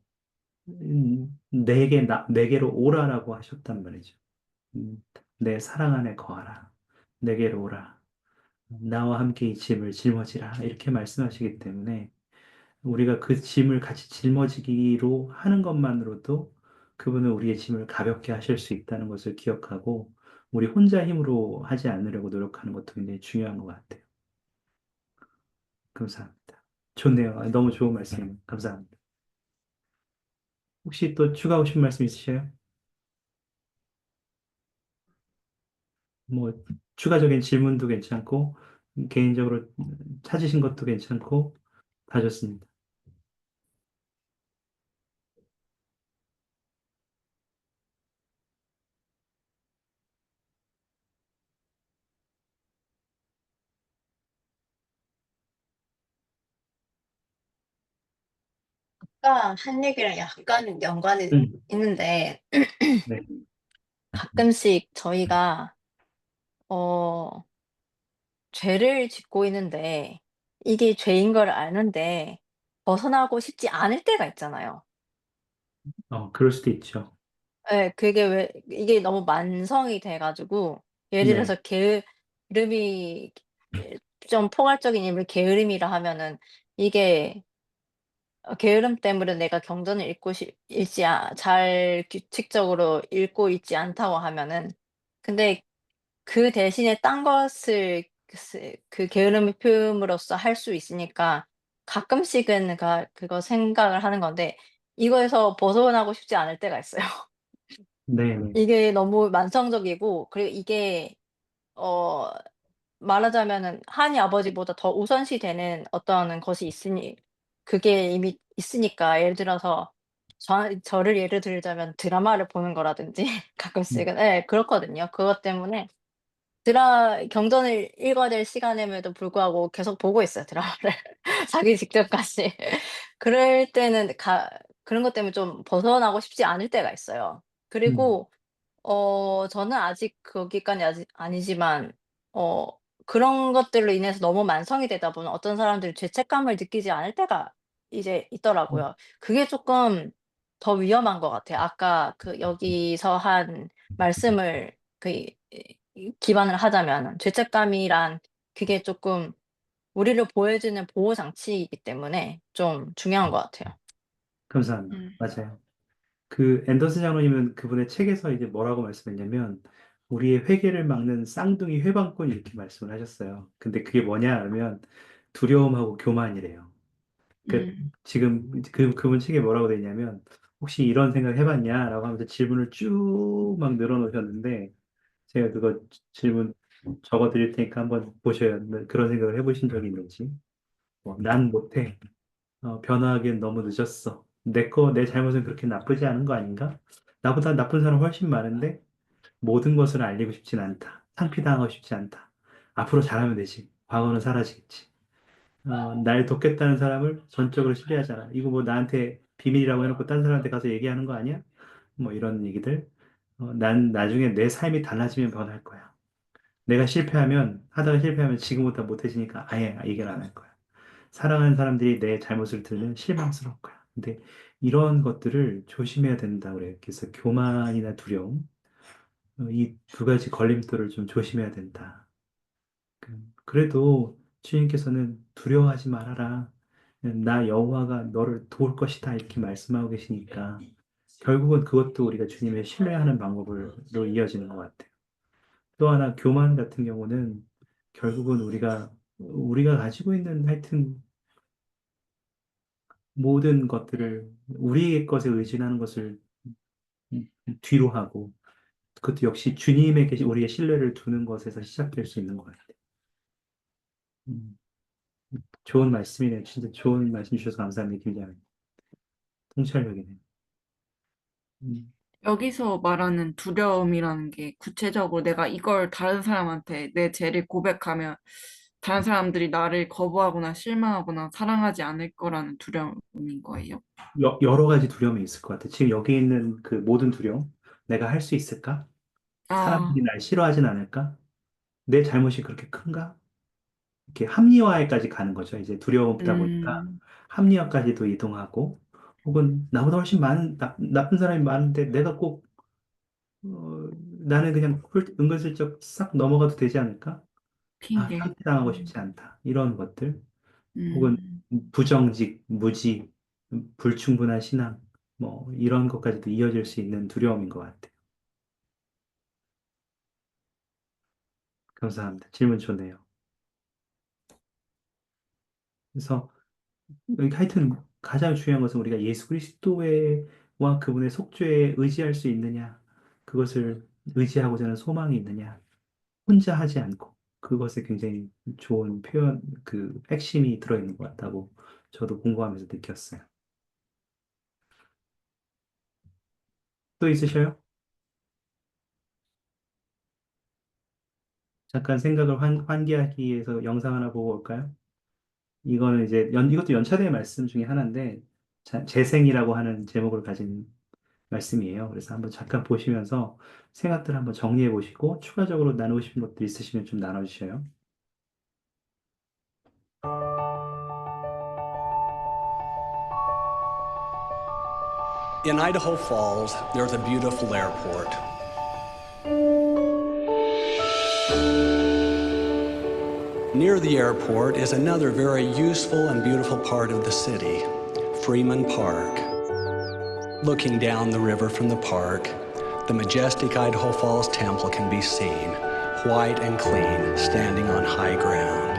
내게로 오라라고 하셨단 말이죠. 내 사랑 안에 거하라. 내게로 오라. 나와 함께 이 짐을 짊어지라. 이렇게 말씀하시기 때문에 우리가 그 짐을 같이 짊어지기로 하는 것만으로도 그분은 우리의 짐을 가볍게 하실 수 있다는 것을 기억하고 우리 혼자 힘으로 하지 않으려고 노력하는 것도 굉장히 중요한 것 같아요. 감사합니다. 좋네요. 너무 좋은 말씀. 감사합니다. 혹시 또 추가하고 싶은 말씀 있으세요? 뭐, 추가적인 질문도 괜찮고, 개인적으로 찾으신 것도 괜찮고, 다 좋습니다. 아까 한 얘기랑 약간 연관이 음, 있는데 네. 가끔씩 저희가 어 죄를 짓고 있는데 이게 죄인 걸 아는데 벗어나고 싶지 않을 때가 있잖아요. 그럴 수도 있죠. 예. 그게 왜 이게 너무 만성이 돼 가지고 예를 네. 들어서 게으름이 좀 포괄적인 인물 게으름이라 하면은 이게 게으름 때문에 내가 경전을 읽지 잘 규칙적으로 읽고 있지 않다고 하면은 근데 그 대신에 딴 것을 그 게으름을 피움으로써 할 수 있으니까 가끔씩은 그거 생각을 하는 건데 이거에서 벗어나고 싶지 않을 때가 있어요. 네. 네. 이게 너무 만성적이고 그리고 이게 어 말하자면은 하나님 아버지보다 더 우선시 되는 어떤 것이 있으니 그게 이미 있으니까 예를 들어서 저를 예를 들자면 드라마를 보는 거라든지 음, 가끔씩은 예 그렇거든요. 그것 때문에 경전을 읽어야 될 시간임에도 불구하고 계속 보고 있어요 드라마를 자기 직전까지. 그럴 때는 그런 것 때문에 좀 벗어나고 싶지 않을 때가 있어요. 음, 그리고 저는 아직 거기까지 아직 아니지만 어 그런 것들로 인해서 너무 만성이 되다 보면 어떤 사람들은 죄책감을 느끼지 않을 때가 이제 음, 있더라고요. 그게 쪼끔 더 위험한 것 같아요. 아까 여기서 한 말씀을 기반을 하자면은 죄책감이란 그게 쪼끔 우리를 보호해 주는 보호 장치이기 때문에 좀 중요한 것 같아요. 감사합니다. 음. 맞아요. 그 앤더슨 장로님은 그분의 책에서 이제 뭐라고 말씀했냐면 우리의 회개를 막는 쌍둥이 회방꾼 이렇게 말씀을 하셨어요. 근데 그게 뭐냐 하면 두려움하고 교만이래요. 그 음, 지금 그분 책에 뭐라고 돼 있냐면 혹시 이런 생각 해봤냐라고 하면서 질문을 쭉 막 늘어놓으셨는데 제가 그거 질문 적어 드릴 테니까 한번 보셔야 그런 생각을 해보신 적이 있는지. 난 못해. 변화하기엔 너무 늦었어. 내 잘못은 그렇게 나쁘지 않은 거 아닌가? 나보다 나쁜 사람 훨씬 많은데 모든 것을 알리고 싶진 않다. 상피당하고 싶지 않다. 앞으로 잘하면 되지. 과거는 사라지겠지. 날 돕겠다는 사람을 전적으로 신뢰하잖아. 이거 뭐 나한테 비밀이라고 해놓고 딴 사람한테 가서 얘기하는 거 아니야? 뭐 이런 얘기들. 난 나중에 내 삶이 달라지면 변할 거야. 내가 하다가 실패하면 지금보다 못해지니까 아예 얘기를 안 할 거야. 사랑하는 사람들이 내 잘못을 들으면 실망스러울 거야. 근데 이런 것들을 조심해야 된다 그래요. 그래서 교만이나 두려움, 이 두 가지 걸림돌을 좀 조심해야 된다. 그래도 주님께서는 두려워하지 말아라. 나 여호와가 너를 도울 것이다. 이렇게 말씀하고 계시니까 결국은 그것도 우리가 주님을 신뢰하는 방법으로 이어지는 것 같아요. 또 하나 교만 같은 경우는 결국은 우리가 가지고 있는 하여튼 모든 것들을 우리의 것에 의존하는 것을 뒤로 하고 그것도 역시 주님에게 우리의 신뢰를 두는 것에서 시작될 수 있는 것 같아요. 음, 좋은 말씀이네요. 진짜 좋은 말씀 주셔서 감사합니다, 김장님. 통찰력이네요. 음, 여기서 말하는 두려움이라는 게 구체적으로 내가 이걸 다른 사람한테 내 죄를 고백하면 다른 사람들이 나를 거부하거나 실망하거나 사랑하지 않을 거라는 두려움인 거예요. 여러 가지 두려움이 있을 것 같아요. 지금 여기 있는 그 모든 두려움, 내가 할 수 있을까? 아, 사람들이 날 싫어하진 않을까? 내 잘못이 그렇게 큰가? 이렇게 합리화에까지 가는 거죠. 이제 두려움다 보니까 음, 합리화까지도 이동하고, 혹은 나보다 훨씬 많은 나쁜 사람이 많은데 내가 꼭 나는 그냥 은근슬쩍 싹 넘어가도 되지 않을까? 핑계. 상대당하고 싶지 않다. 이런 것들, 혹은 음, 부정직, 무지, 불충분한 신앙, 뭐 이런 것까지도 이어질 수 있는 두려움인 것 같아요. 감사합니다. 질문 좋네요. 그래서 하여튼 가장 중요한 것은 우리가 예수 그리스도와 그분의 속죄에 의지할 수 있느냐, 그것을 의지하고자 하는 소망이 있느냐, 혼자 하지 않고 그것에 굉장히 좋은 표현, 그 핵심이 들어있는 것 같다고 저도 공부하면서 느꼈어요. 또 있으셔요? 잠깐 생각을 환기하기 위해서 영상 하나 보고 올까요? 이거는 이제 이것도 연차된 말씀 중에 하나인데 재생이라고 하는 제목을 가진 말씀이에요. 그래서 한번 잠깐 보시면서 생각들 한번 정리해 보시고 추가적으로 나누고 싶은 것들 있으시면 좀 나눠주셔요. In Idaho Falls, there's a beautiful airport. Near the airport is another very useful and beautiful part of the city, Freeman Park. Looking down the river from the park, the majestic Idaho Falls Temple can be seen, white and clean, standing on high ground.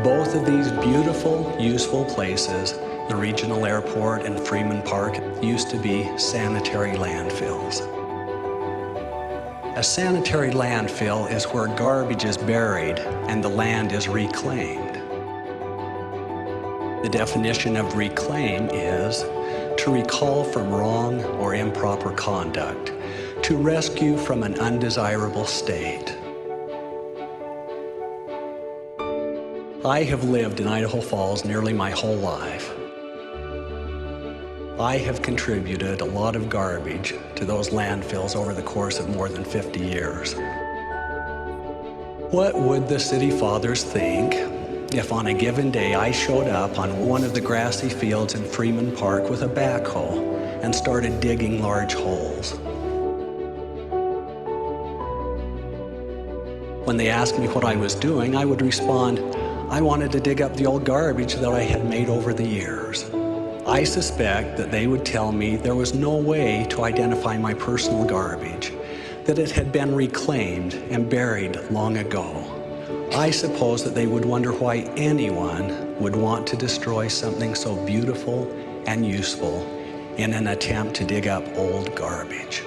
Both of these beautiful, useful places, the regional airport and Freeman Park, used to be sanitary landfills. A sanitary landfill is where garbage is buried and the land is reclaimed. The definition of reclaim is to recall from wrong or improper conduct, to rescue from an undesirable state. I have lived in Idaho Falls nearly my whole life. I have contributed a lot of garbage to those landfills over the course of more than 50 years. What would the city fathers think if on a given day I showed up on one of the grassy fields in Freeman Park with a backhoe and started digging large holes? When they asked me what I was doing, I would respond, I wanted to dig up the old garbage that I had made over the years. I suspect that they would tell me there was no way to identify my personal garbage, that it had been reclaimed and buried long ago. I suppose that they would wonder why anyone would want to destroy something so beautiful and useful in an attempt to dig up old garbage.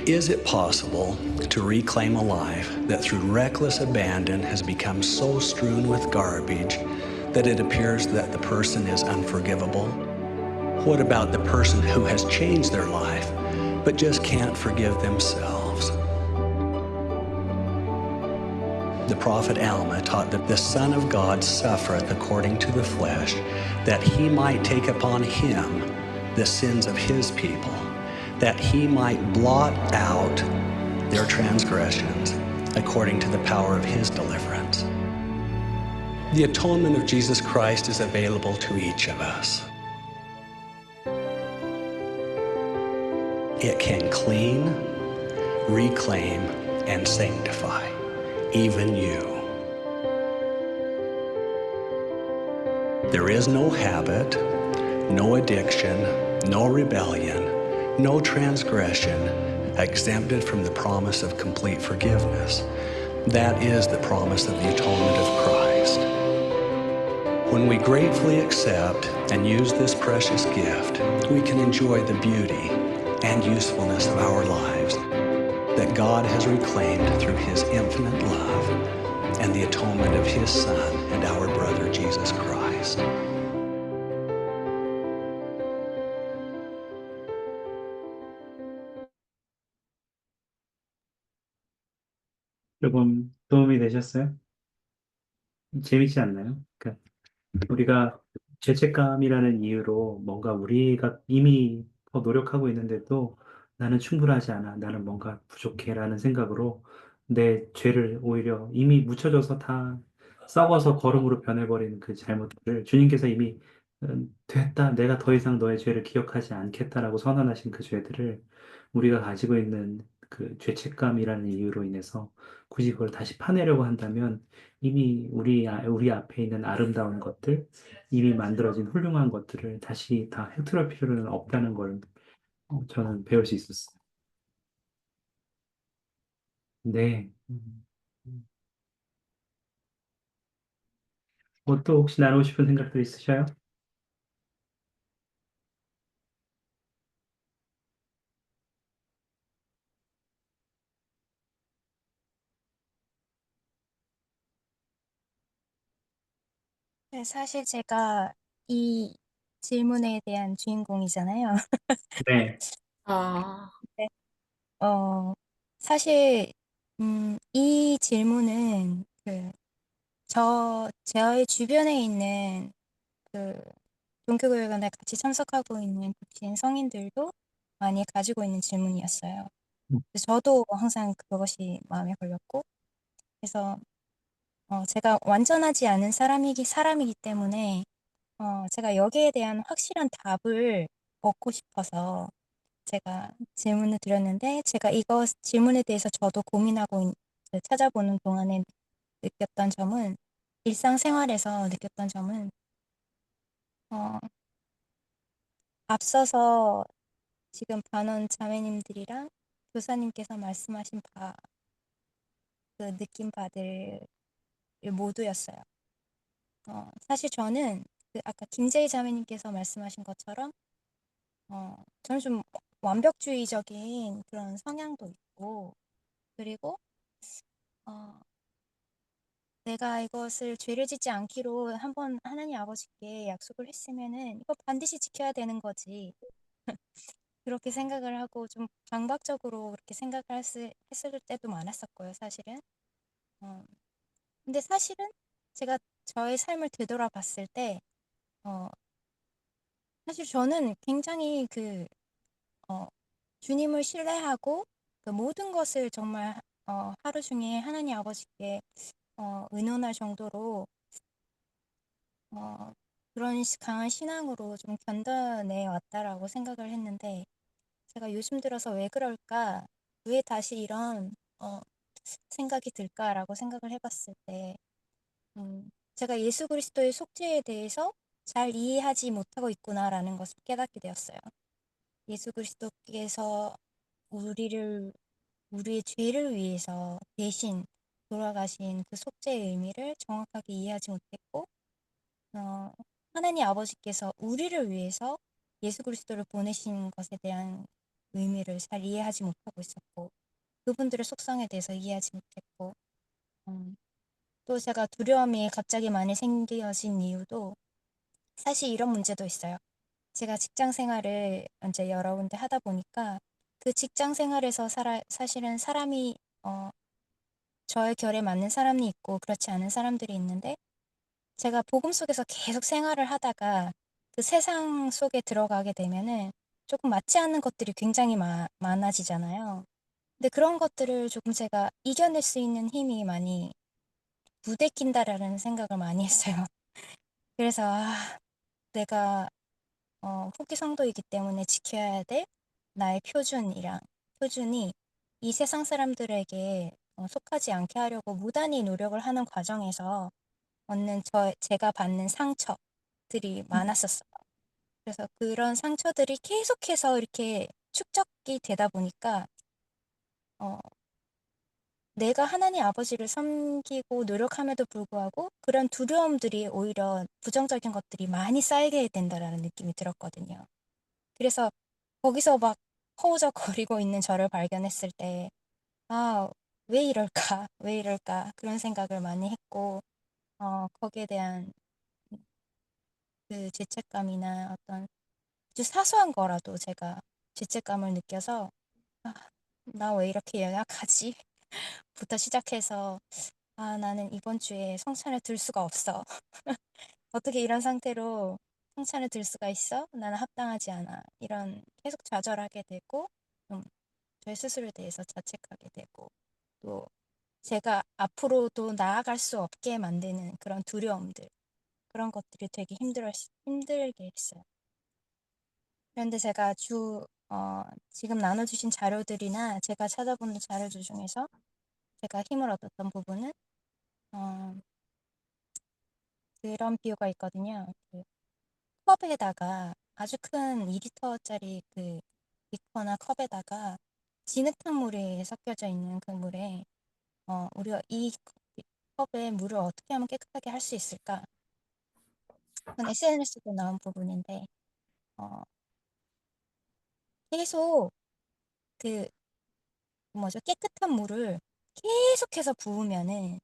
Is it possible to reclaim a life that through reckless abandon has become so strewn with garbage that it appears that the person is unforgivable? What about the person who has changed their life but just can't forgive themselves? The prophet Alma taught that the Son of God suffereth according to the flesh, that he might take upon him the sins of his people, that he might blot out their transgressions according to the power of his deliverance. The atonement of Jesus Christ is available to each of us. It can clean, reclaim, and sanctify, even you. There is no habit, no addiction, no rebellion, no transgression exempted from the promise of complete forgiveness. That is the promise of the atonement of Christ. When we gratefully accept and use this precious gift, we can enjoy the beauty and usefulness of our lives that God has reclaimed through his infinite love and the atonement of his Son and our brother Jesus Christ. 조금 도움이 되셨어요? 재밌지 않나요? 그러니까 우리가 죄책감이라는 이유로 뭔가 우리가 이미 더 노력하고 있는데도 나는 충분하지 않아, 나는 뭔가 부족해라는 생각으로 내 죄를 오히려 이미 묻혀져서 다 썩어서 거름으로 변해버리는 그 잘못들을 주님께서 이미 됐다, 내가 더 이상 너의 죄를 기억하지 않겠다라고 선언하신 그 죄들을 우리가 가지고 있는 그 죄책감이라는 이유로 인해서 굳이 그걸 다시 파내려고 한다면 이미 우리 앞에 있는 아름다운 것들, 이미 만들어진 훌륭한 것들을 다시 다 흐트럴 필요는 없다는 걸 저는 배울 수 있었어요. 네. 뭐 또 혹시 나누고 싶은 생각들 있으셔요? 네, 사실 제가 이 질문에 대한 주인공이잖아요. 네. 아, 네. 사실, 이 질문은 저의 주변에 있는 그 종교교육원에 같이 참석하고 있는 복신 성인들도 많이 가지고 있는 질문이었어요. 그래서 저도 항상 그것이 마음에 걸렸고, 그래서 제가 완전하지 않은 사람이기 때문에 제가 여기에 대한 확실한 답을 얻고 싶어서 제가 질문을 드렸는데, 제가 이거 질문에 대해서 저도 고민하고 찾아보는 동안에 느꼈던 점은, 일상생활에서 느꼈던 점은, 어, 앞서서 지금 반원 자매님들이랑 교사님께서 말씀하신 그 느낀 바들 모두였어요. 사실 저는 아까 김재희 자매님께서 말씀하신 것처럼, 저는 좀 완벽주의적인 그런 성향도 있고, 그리고 어, 내가 이것을 죄를 짓지 않기로 한번 하나님 아버지께 약속을 했으면은 이거 반드시 지켜야 되는 거지. 그렇게 생각을 하고 좀 강박적으로 그렇게 했을 때도 많았었고요, 사실은. 어, 근데 사실은 제가 저의 삶을 되돌아봤을 때, 어, 사실 저는 굉장히 어, 주님을 신뢰하고 그 모든 것을 정말 하루 중에 하나님 아버지께 의논할 정도로 그런 강한 신앙으로 좀 견뎌내 왔다라고 생각을 했는데, 제가 요즘 들어서 왜 그럴까? 왜 다시 이런 생각이 들까라고 생각을 해봤을 때, 제가 예수 그리스도의 속죄에 대해서 잘 이해하지 못하고 있구나라는 것을 깨닫게 되었어요. 예수 그리스도께서 우리의 죄를 위해서 대신 돌아가신 그 속죄의 의미를 정확하게 이해하지 못했고, 어, 하나님 아버지께서 우리를 위해서 예수 그리스도를 보내신 것에 대한 의미를 잘 이해하지 못하고 있었고, 그분들의 속성에 대해서 이해하지 못했고, 또 제가 두려움이 갑자기 많이 생겨진 이유도 사실 이런 문제도 있어요. 제가 직장 생활을 이제 여러 군데 하다 보니까 그 직장 생활에서 사실은 사람이 저의 결에 맞는 사람이 있고 그렇지 않은 사람들이 있는데, 제가 복음 속에서 계속 생활을 하다가 그 세상 속에 들어가게 되면은 조금 맞지 않는 것들이 굉장히 많아지잖아요. 근데 그런 것들을 조금 제가 이겨낼 수 있는 힘이 많이 부대낀다라는 생각을 많이 했어요. 그래서 내가 후기 성도이기 때문에 지켜야 될 나의 표준이 이 세상 사람들에게 속하지 않게 하려고 무단히 노력을 하는 과정에서 제가 받는 상처들이 많았었어요. 그래서 그런 상처들이 계속해서 이렇게 축적이 되다 보니까 어, 내가 하나님 아버지를 섬기고 노력함에도 불구하고 그런 두려움들이 오히려 부정적인 것들이 많이 쌓이게 된다라는 느낌이 들었거든요. 그래서 거기서 막 허우적거리고 있는 저를 발견했을 때, 아, 왜 이럴까? 왜 이럴까? 그런 생각을 많이 했고, 거기에 대한 그 죄책감이나 어떤 아주 사소한 거라도 제가 죄책감을 느껴서, 아, 나 왜 이렇게 연약하지? 부터 시작해서, 아, 나는 이번 주에 성찬을 들 수가 없어. 어떻게 이런 상태로 성찬을 들 수가 있어? 나는 합당하지 않아. 이런 계속 좌절하게 되고, 좀 저의 스스로에 대해서 자책하게 되고, 또 제가 앞으로도 나아갈 수 없게 만드는 그런 두려움들, 그런 것들이 되게 힘들게 했어요. 그런데 제가 지금 나눠주신 자료들이나 제가 찾아본 자료들 중에서 제가 힘을 얻었던 부분은 어, 그런 비유가 있거든요. 그 컵에다가 아주 큰 2리터짜리 그 비커나 컵에다가 진흙탕 물이 섞여져 있는 그 물에 우리가 이 컵에 물을 어떻게 하면 깨끗하게 할 수 있을까? 그건 SNS도 나온 부분인데 어, 계속 그 뭐죠? 깨끗한 물을 계속해서 부으면은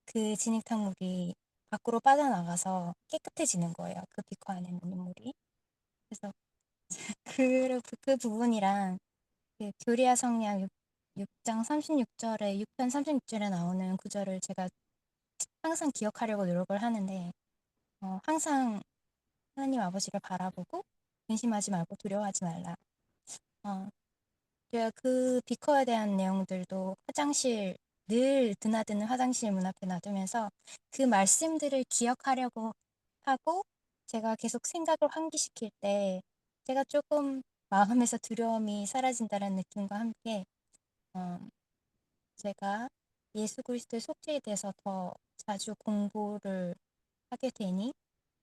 그 진흙탕 물이 밖으로 빠져나가서 깨끗해지는 거예요. 그 비커 안에 있는 물이. 그래서 그 부분이랑 그 교리야 성경 6장 36절에 6편 36절에 나오는 구절을 제가 항상 기억하려고 노력을 하는데 항상 하나님 아버지를 바라보고 근심하지 말고 두려워하지 말라. 어, 제가 그 비커에 대한 내용들도 늘 드나드는 화장실 문 앞에 놔두면서 그 말씀들을 기억하려고 하고 제가 계속 생각을 환기시킬 때 제가 조금 마음에서 두려움이 사라진다는 느낌과 함께 어, 제가 예수 그리스도의 속죄에 대해서 더 자주 공부를 하게 되니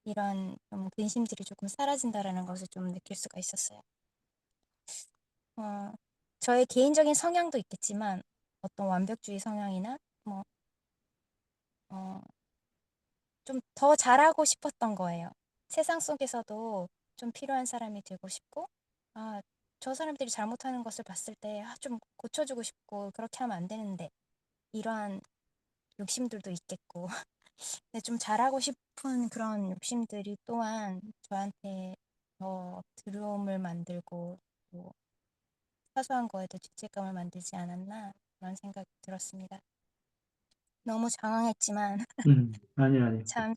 이런 좀 근심들이 조금 사라진다라는 것을 좀 느낄 수가 있었어요. 어, 저의 개인적인 성향도 있겠지만 어떤 완벽주의 성향이나 뭐, 좀 더 잘하고 싶었던 거예요. 세상 속에서도 좀 필요한 사람이 되고 싶고, 아, 저 사람들이 잘못하는 것을 봤을 때, 좀 고쳐주고 싶고, 그렇게 하면 안 되는데, 이러한 욕심들도 있겠고, 근데 좀 잘하고 싶은 그런 욕심들이 또한 저한테 더 두려움을 만들고, 또 사소한 거에도 죄책감을 만들지 않았나, 그런 생각이 들었습니다. 너무 장황했지만, 아니. 참,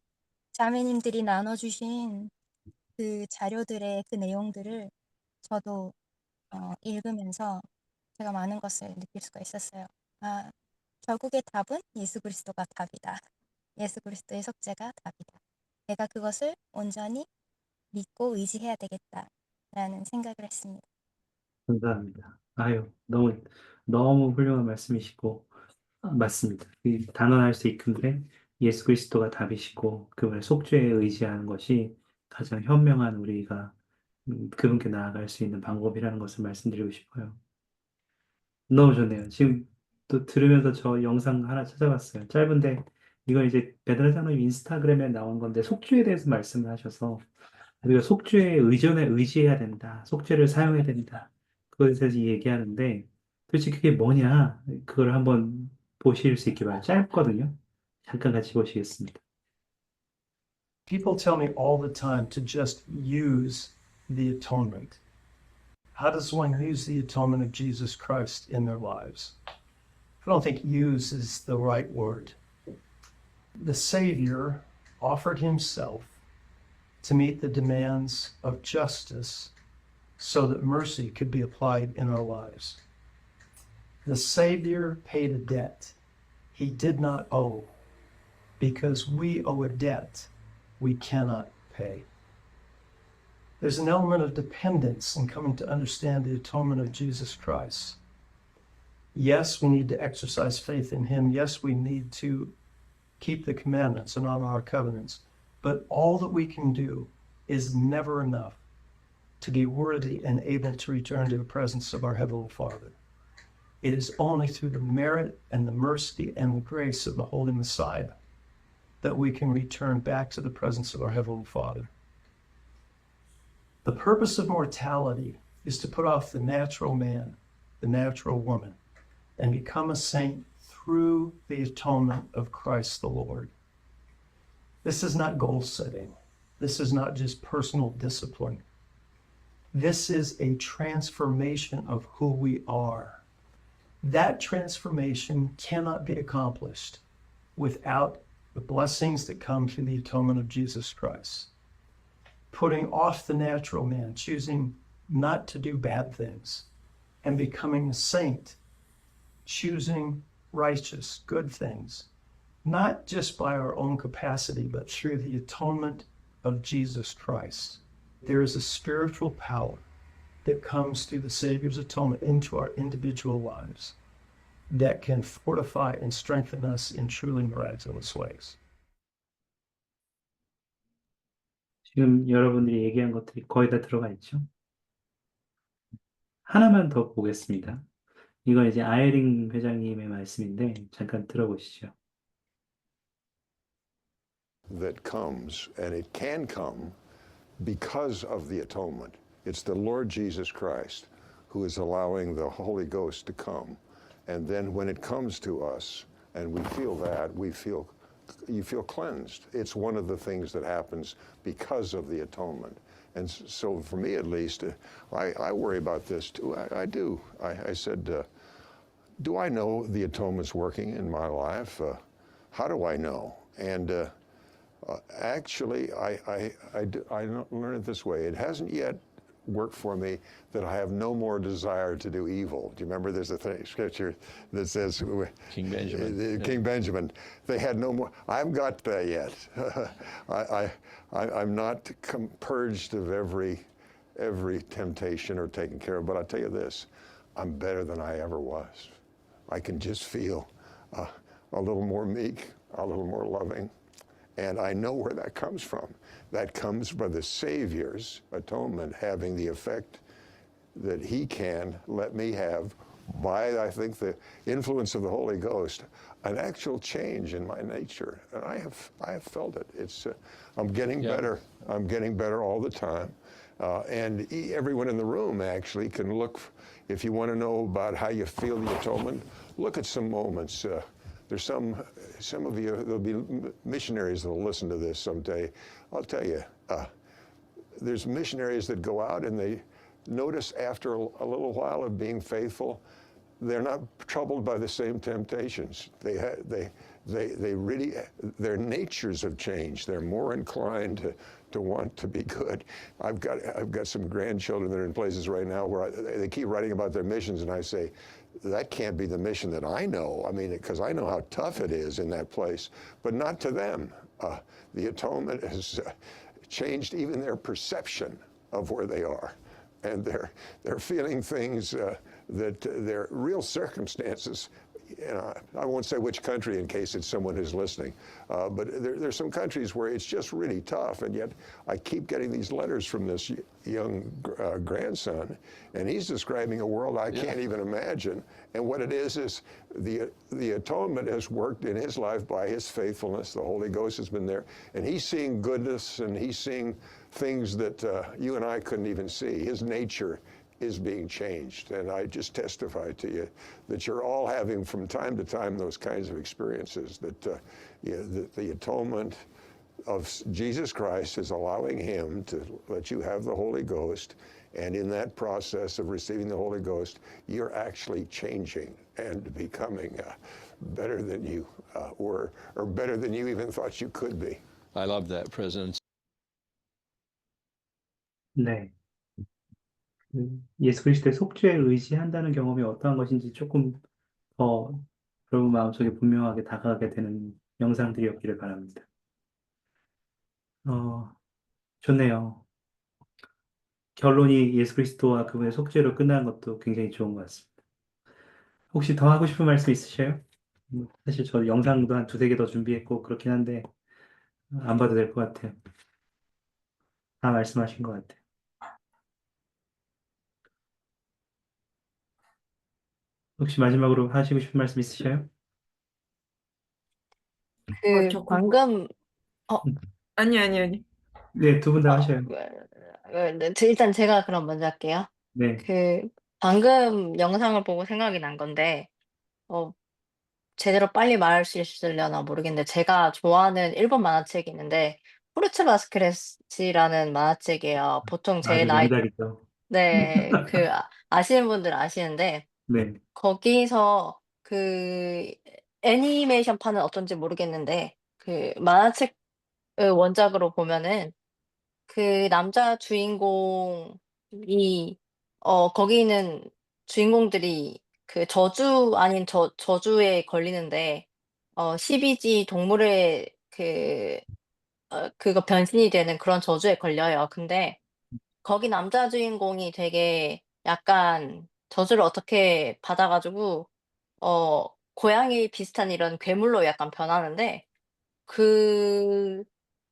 자매님들이 나눠주신 그 자료들의 그 내용들을 저도 읽으면서 제가 많은 것을 느낄 수가 있었어요. 아, 결국의 답은 예수 그리스도가 답이다. 예수 그리스도의 속죄가 답이다. 내가 그것을 온전히 믿고 의지해야 되겠다라는 생각을 했습니다. 감사합니다. 아유, 너무 훌륭한 말씀이시고, 맞습니다. 단언할 수 있는데, 예수 그리스도가 답이시고, 그분의 속죄에 의지하는 것이 가장 현명한 우리가 그분께 나아갈 수 있는 방법이라는 것을 말씀드리고 싶어요. 너무 좋네요. 지금 또 들으면서 저 영상 하나 찾아봤어요. 짧은데 이건 이제 베드로 장로님 인스타그램에 나온 건데 속죄에 대해서 말씀을 하셔서 우리가 속죄에 의지해야 된다. 속죄를 사용해야 된다. 그것에 대해서 얘기하는데 도대체 그게 뭐냐? 그걸 한번 보실 수 있게 바라요. 짧거든요. 잠깐 같이 보시겠습니다. People tell me all the time to just use the atonement. How does one use the atonement of Jesus Christ in their lives? I don't think use is the right word. The Savior offered himself to meet the demands of justice so that mercy could be applied in our lives. The Savior paid a debt he did not owe because we owe a debt we cannot pay. There's an element of dependence in coming to understand the atonement of Jesus Christ. Yes, we need to exercise faith in him. Yes, we need to keep the commandments and honor our covenants. But all that we can do is never enough to be worthy and able to return to the presence of our Heavenly Father. It is only through the merit and the mercy and the grace of the Holy Messiah that we can return back to the presence of our Heavenly Father. The purpose of mortality is to put off the natural man, the natural woman, and become a saint through the atonement of Christ the Lord. This is not goal setting. This is not just personal discipline. This is a transformation of who we are. That transformation cannot be accomplished without the blessings that come through the atonement of Jesus Christ. Putting off the natural man, choosing not to do bad things, and becoming a saint, choosing righteous, good things, not just by our own capacity, but through the atonement of Jesus Christ. There is a spiritual power that comes through the Savior's atonement into our individual lives that can fortify and strengthen us in truly miraculous ways. 지금 여러분들이 얘기한 것들이 거의 다 들어가 있죠. 하나만 더 보겠습니다. 이건 이제 아예링 회장님의 말씀인데 잠깐 들어보시죠. That comes, and it can come because of the atonement. It's the Lord Jesus Christ who is allowing the Holy Ghost to come. And then when it comes to us and we feel that, you feel cleansed. It's one of the things that happens because of the atonement. And so for me at least, I worry about this too. I do. I said, do I know the atonement's working in my life? How do I know? And actually, I learned it this way. It hasn't yet worked for me that I have no more desire to do evil. Do you remember there's a scripture that says King Benjamin. King Benjamin, they had no more. I haven't got that yet. I'm not purged of every temptation or taken care of, but I'll tell you this, I'm better than I ever was. I can just feel a little more meek, a little more loving, and I know where that comes from. That comes by the Savior's atonement having the effect that he can let me have by, I think, the influence of the Holy Ghost, an actual change in my nature. And I have felt it. It's I'm getting better. I'm getting better all the time. And everyone in the room actually can look, if you want to know about how you feel the atonement, look at some moments. There's some of you, there'll be missionaries that'll listen to this someday. I'll tell you, there's missionaries that go out and they notice after a little while of being faithful, they're not troubled by the same temptations. They really, their natures have changed. They're more inclined to want to be good. I've got some grandchildren that are in places right now where they keep writing about their missions, and I say, that can't be the mission that I know. I mean, because I know how tough it is in that place, but not to them. The atonement has changed even their perception of where they are, and they're feeling things that their real circumstances I won't say which country in case it's someone who's listening, but there's some countries where it's just really tough, and yet I keep getting these letters from this young grandson, and he's describing a world I can't even imagine. And what it is the atonement has worked in his life by his faithfulness. The Holy Ghost has been there, and he's seeing goodness, and he's seeing things that you and I couldn't even see. His nature is being changed. And I just testify to you that you're all having from time to time those kinds of experiences, that the atonement of Jesus Christ is allowing him to let you have the Holy Ghost. And in that process of receiving the Holy Ghost, you're actually changing and becoming better than you were, or better than you even thought you could be. I love that, President. 네. 예수 그리스도의 속죄에 의지한다는 경험이 어떠한 것인지 조금 더 여러분 마음속에 분명하게 다가가게 되는 영상들이었기를 바랍니다. 좋네요. 결론이 예수 그리스도와 그분의 속죄로 끝나는 것도 굉장히 좋은 것 같습니다. 혹시 더 하고 싶은 말씀 있으세요? 사실 저 영상도 한 두세 개 더 준비했고 그렇긴 한데 안 봐도 될 것 같아요. 다 말씀하신 것 같아요. 혹시 마지막으로 하시고 싶은 말씀 있으셔요? 저 방금 아니. 네, 두 분 다 하셔요. 네, 일단 제가 그럼 먼저 할게요. 네, 방금 영상을 보고 생각이 난 건데, 제대로 빨리 말할 수 있으려나 모르겠는데, 제가 좋아하는 일본 만화책이 있는데, 후르츠 바스케트이라는 만화책이에요. 보통 제 아주 나이, 명작이죠. 네, 아시는 분들 아시는데, 네, 거기서 애니메이션판은 어떤지 모르겠는데, 만화책 원작으로 보면은, 남자 주인공이 거기 있는 주인공들이 저주 아닌 저주에 걸리는데 12지 동물의 그거 변신이 되는 그런 저주에 걸려요. 근데 거기 남자 주인공이 되게 약간 저주를 어떻게 받아 가지고 고양이 비슷한 이런 괴물로 약간 변하는데 그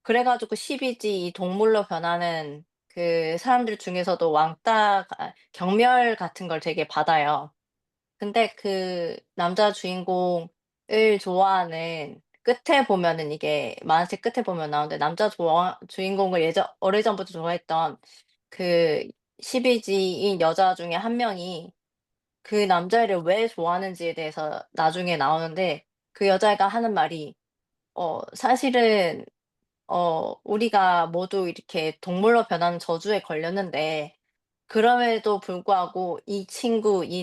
그래 가지고 12지 이 동물로 변하는 사람들 중에서도 왕따 경멸 같은 걸 되게 받아요. 근데 남자 주인공을 좋아하는 끝에 보면은 이게 만화책 끝에 보면 나오는데 주인공을 오래전부터 좋아했던 그 12지인 여자 중에 한 명이 그 남자애를 왜 좋아하는지에 대해서 나중에 나오는데 그 여자애가 하는 말이 사실은 우리가 모두 이렇게 동물로 변하는 저주에 걸렸는데 그럼에도 불구하고 이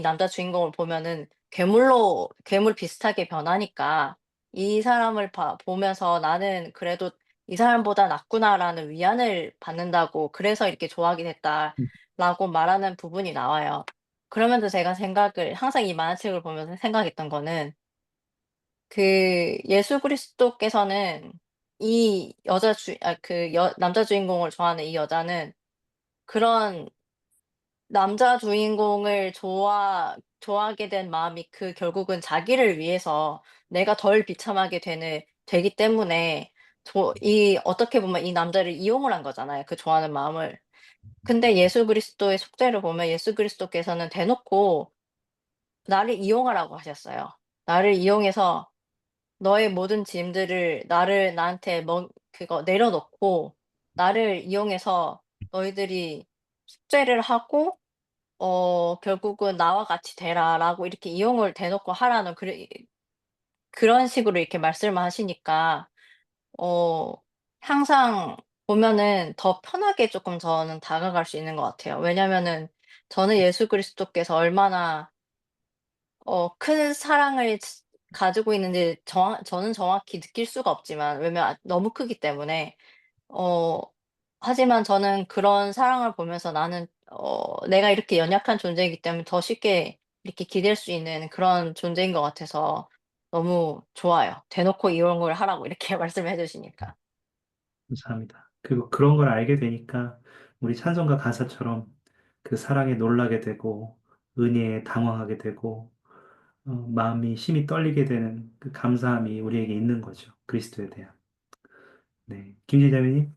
남자 주인공을 보면은 괴물 비슷하게 변하니까 이 사람을 보면서 '나는 그래도 이 사람보다 낫구나.'라는 위안을 받는다고 그래서 이렇게 좋아하게 됐다라고 말하는 부분이 나와요. 그러면서 제가 항상 이 만화책을 보면서 생각했던 거는 예수 그리스도께서는 이 여자 주 아 그 여 남자 주인공을 좋아하는 이 여자는 그런 남자 주인공을 좋아하게 된 마음이 결국은 자기를 위해서 내가 덜 비참하게 되기 때문에 어떻게 보면 이 남자를 이용을 한 거잖아요, 좋아하는 마음을. 근데 예수 그리스도의 속죄를 보면 예수 그리스도께서는 대놓고 나를 이용하라고 하셨어요. 나를 이용해서 너의 모든 짐들을 나한테 그거 내려놓고 나를 이용해서 너희들이 숙제를 하고 결국은 "나와 같이 되라."라고 이렇게 이용을 대놓고 하라는 그런 식으로 이렇게 말씀을 하시니까 어 항상 보면은 더 편하게 쪼끔 저는 다가갈 수 있는 것 같아요. 왜냐면은 저는 예수 그리스도께서 얼마나 큰 사랑을 가지고 있는지 저는 정확히 느낄 수가 없지만 너무 크기 때문에 어 하지만 저는 그런 사랑을 보면서 나는 내가 이렇게 연약한 존재이기 때문에 더 쉽게 이렇게 기댈 수 있는 그런 존재인 것 같아서 너무 좋아요. 대놓고 이용을 하라고 이렇게 말씀을 해 주시니까. 감사합니다. 그리고 그런 걸 알게 되니까 우리 찬송가 가사처럼 그 사랑에 놀라게 되고 은혜에 당황하게 되고 마음이 심히 떨리게 되는 그 감사함이 우리에게 있는 거죠. 그리스도에 대한. 네. 김지자매님?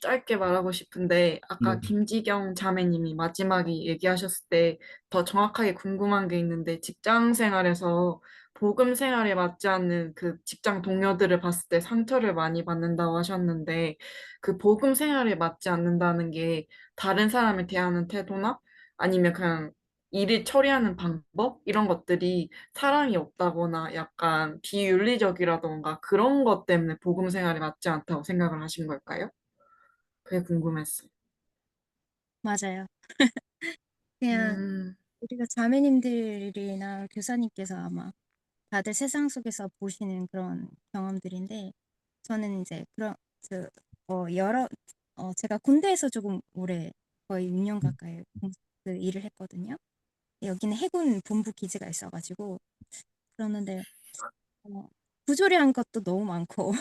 짧게 말하고 싶은데, 네. 아까 김지경 자매님이 마지막에 얘기하셨을 때 더 정확하게 궁금한 게 있는데, 직장 생활에서 복음 생활에 맞지 않는 그 직장 동료들을 봤을 때 상처를 많이 받는다고 하셨는데, 그 복음 생활에 맞지 않는다는 게 다른 사람을 대하는 태도나 아니면 그냥 일을 처리하는 방법? 이런 것들이 사랑이 없다거나 약간 비윤리적이라던가 그런 것 때문에 복음 생활에 맞지 않다고 생각을 하신 걸까요? 그게 궁금했어요. 맞아요. 그냥 음, 우리가 자매님들이나 교사님께서 아마 다들 세상 속에서 보시는 그런 경험들인데 저는 이제 그런 그 여러 제가 군대에서 조금 오래 거의 6년 가까이 그 일을 했거든요. 여기는 해군 본부 기지가 있어가지고 그러는데 어, 부조리한 것도 너무 많고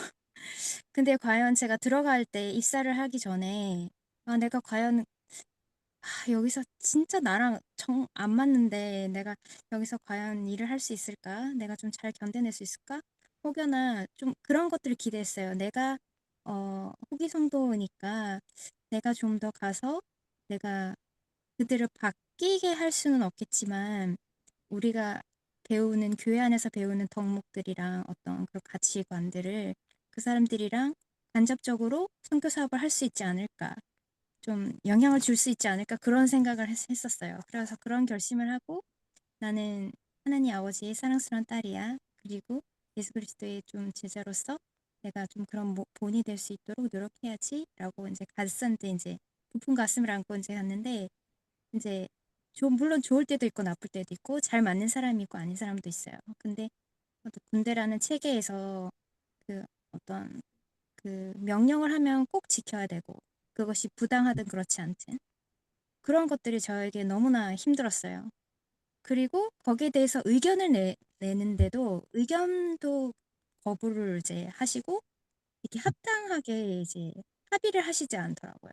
근데 과연 제가 들어갈 때 입사를 하기 전에 내가 과연 여기서 진짜 나랑 정 안 맞는데 내가 여기서 과연 일을 할 수 있을까? 내가 좀 잘 견뎌낼 수 있을까? 혹여나 좀 그런 것들을 기대했어요. 내가 후기 성도니까 내가 좀 더 가서 내가 그들을 바뀌게 할 수는 없겠지만 우리가 배우는 교회 안에서 배우는 덕목들이랑 어떤 그 가치관들을 그 사람들이랑 간접적으로 선교 사업을 할 수 있지 않을까? 좀 영향을 줄 수 있지 않을까 그런 생각을 했었어요. 그래서 그런 결심을 하고 나는 하나님 아버지의 사랑스러운 딸이야. 그리고 예수 그리스도의 좀 제자로서 내가 좀 그런 본이 될 수 있도록 노력해야지라고 이제 갔었는데 이제 부푼 가슴을 안고 이제 갔는데 이제 물론 좋을 때도 있고 나쁠 때도 있고 잘 맞는 사람이 있고 아닌 사람도 있어요. 근데 어떤 군대라는 체계에서 그 어떤 그 명령을 하면 꼭 지켜야 되고 그것이 부당하든 그렇지 않든 그런 것들이 저에게 너무나 힘들었어요. 그리고 거기에 대해서 의견을 내는데도 의견도 거부를 이제 하시고 이렇게 합당하게 이제 합의를 하시지 않더라고요.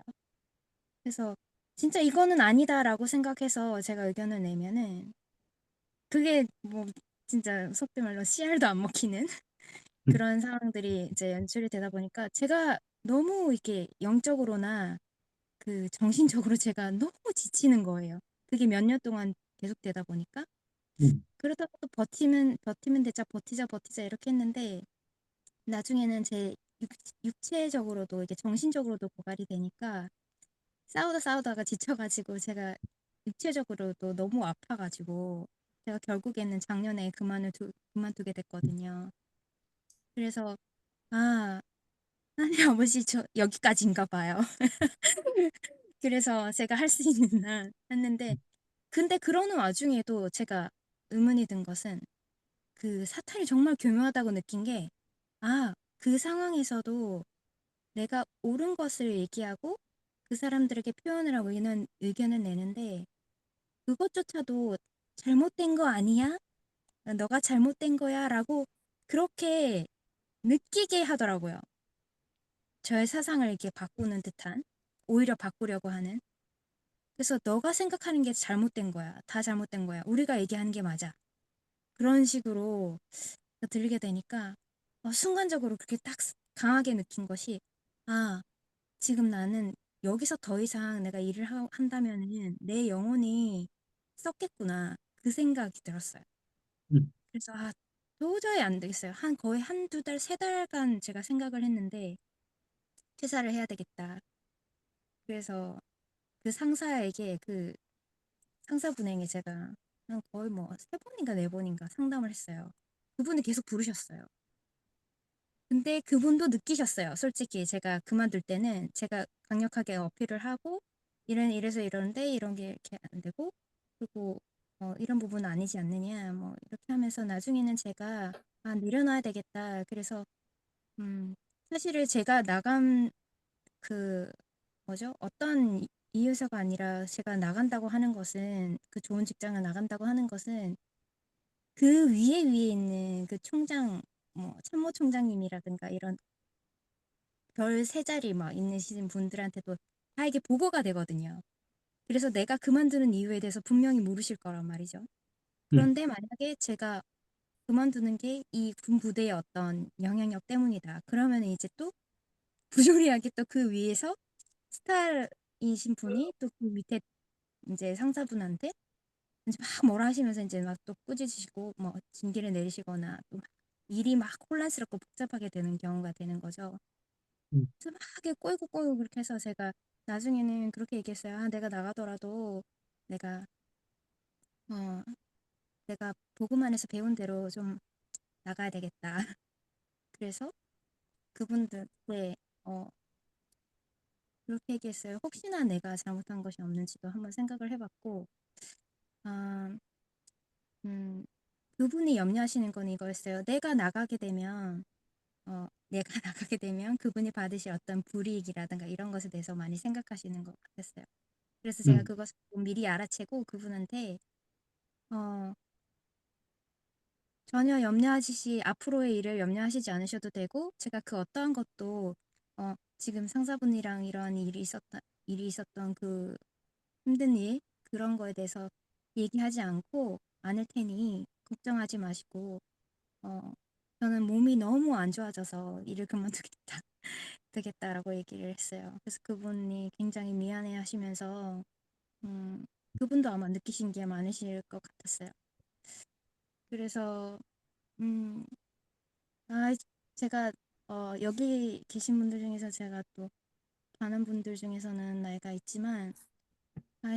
그래서 진짜 이거는 아니다라고 생각해서 제가 의견을 내면은 그게 뭐 진짜 속된 말로 씨알도 안 먹히는 그런 상황들이 이제 연출이 되다 보니까 제가 너무 이렇게 영적으로나 그 정신적으로 제가 너무 지치는 거예요. 그게 몇 년 동안 계속되다 보니까. 그러다가 또 버티면 되자, 버티자 이렇게 했는데 나중에는 제 육체적으로도 이게 정신적으로도 고갈이 되니까 싸우다가 지쳐가지고 제가 육체적으로도 너무 아파가지고 제가 결국에는 작년에 그만두게 됐거든요. 그래서 아, 하나님 아버지 저 여기까지인가 봐요. 그래서 제가 할 수 있는 한 했는데 근데 그러는 와중에도 제가 의문이 든 것은 그 사탄이 정말 교묘하다고 느낀 게 그 상황에서도 내가 옳은 것을 얘기하고 그 사람들에게 표현을 하고 의견을 내는데 그것조차도 "잘못된 거 아니야? 너가 잘못된 거야."라고 그렇게 느끼게 하더라고요. 저의 사상을 이렇게 바꾸는 듯한 오히려 바꾸려고 하는. 그래서 "너가 생각하는 게 잘못된 거야. 다 잘못된 거야. 우리가 얘기하는 게 맞아." 그런 식으로 들리게 되니까 순간적으로 그렇게 딱 강하게 느낀 것이 '아 지금 나는 여기서 더 이상 내가 일을 한다면은 내 영혼이 썩겠구나.' 그 생각이 들었어요. 음. 그래서 도저히 안 되겠어요. 거의 한두 달, 세 달간 제가 생각을 했는데 '퇴사를 해야 되겠다.' 그래서 그 상사분에게 제가 한 거의 뭐 세 번인가 네 번인가 상담을 했어요. 그분이 계속 부르셨어요. 근데 그분도 느끼셨어요. 솔직히 제가 그만둘 때는 제가 강력하게 어필을 하고 이래서 이러는데 이런 게 이렇게 안 되고 그리고 이런 부분은 아니지 않느냐 뭐 이렇게 하면서 나중에는 제가 내려놔야 되겠다. 그래서 사실은 제가 나간 그 뭐죠? 어떤 이유서가 아니라 제가 나간다고 하는 것은 그 좋은 직장을 나간다고 하는 것은 그 위에 있는 그 총장 뭐 참모총장님이라든가 이런 별 세 자리 막 있으신 분들한테도 다 이게 보고가 되거든요. 그래서 내가 그만두는 이유에 대해서 분명히 물으실 거란 말이죠. 음, 그런데 만약에 제가 그만두는 게 이 군 부대의 어떤 영향력 때문이다. 그러면 이제 또 부조리하게 또 그 위에서 스타이신 분이 또 그 밑에 이제 상사분한테 이제 막 뭐라 하시면서 이제 막 또 꾸짖으시고 뭐 징계를 내리시거나 또 막 일이 막 혼란스럽고 복잡하게 되는 경우가 되는 거죠. 음, 그래서 막 이렇게 꼬이고 그렇게 해서 제가 나중에는 그렇게 얘기했어요. 아, 내가 나가더라도 내가 어 내가 보고만에서 배운 대로 좀 나가야 되겠다. 그래서 그분들 네, 어 그렇게 얘기했어요. 혹시나 내가 잘못한 것이 없는지도 한번 생각을 해봤고, 아, 음, 그분이 염려하시는 건 이거였어요. 내가 나가게 되면 그분이 받으실 어떤 불이익이라든가 이런 것에 대해서 많이 생각하시는 것 같았어요. 그래서 제가 음, 그것을 좀 미리 알아채고 그분한테 어, 전혀 염려하시지 앞으로의 일을 염려하시지 않으셔도 되고 제가 그 어떠한 것도 지금 상사분이랑 이러한 일이 있었던 그 힘든 일 그런 거에 대해서 얘기하지 않고 않을 테니 걱정하지 마시고 어, 저는 몸이 너무 안 좋아져서 일을 그만두겠다 되겠다라고 얘기를 했어요. 그래서 그분이 굉장히 미안해 하시면서 음, 그분도 아마 느끼신 게 많으실 것 같았어요. 그래서 음, 아, 제가 여기 계신 분들 중에서 제가 또 많은 분들 중에서는 나이가 있지만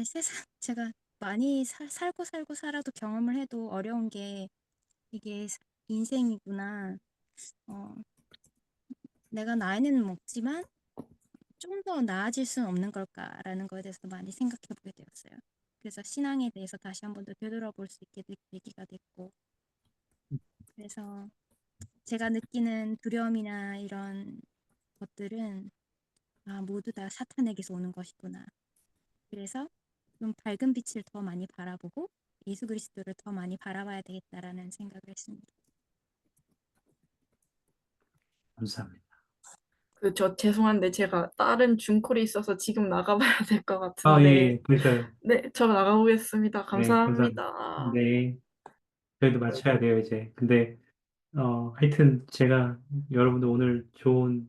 세상 제가 많이 살고 살아도 경험을 해도 어려운 게 이게 인생이구나. 어, 내가 나이는 먹지만 좀 더 나아질 수는 없는 걸까라는 거에 대해서 많이 생각해 보게 되었어요. 그래서 신앙에 대해서 다시 한번 더 되돌아볼 수 있게 된 계기가 됐고, 그래서 제가 느끼는 두려움이나 이런 것들은 모두 다 사탄에게서 오는 것이구나. 그래서 좀 밝은 빛을 더 많이 바라보고 예수 그리스도를 더 많이 바라봐야 되겠다라는 생각을 했습니다. 감사합니다. 저 죄송한데 제가 다른 중콜이 있어서 지금 나가봐야 될 것 아, 예, 같은데. 예, 그러니까요. 네, 저 나가보겠습니다. 네, 감사합니다. 감사합니다. 네, 저희도 마쳐야 돼요, 이제. 근데, 하여튼 제가 여러분들 오늘 좋은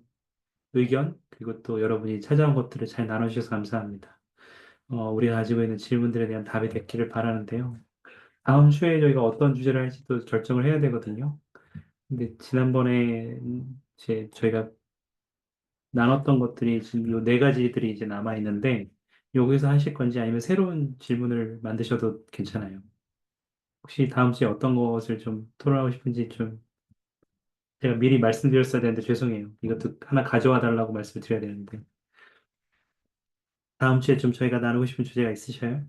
의견, 그리고 또 여러분이 찾아온 것들을 잘 나눠주셔서 감사합니다. 우리가 가지고 있는 질문들에 대한 답이 됐기를 바라는데요. 다음 주에 저희가 어떤 주제를 할지도 결정을 해야 되거든요. 근데 지난번에 저희가 나눴던 것들이 지금 요 네 가지들이 이제 남아 있는데 여기서 하실 건지 아니면 새로운 질문을 만드셔도 괜찮아요. 혹시 다음 주에 어떤 것을 좀 토론하고 싶은지 좀 제가 미리 말씀드렸어야 되는데 죄송해요. 이것도 하나 가져와 달라고 말씀을 드려야 되는데 다음 주에 좀 저희가 나누고 싶은 주제가 있으셔요?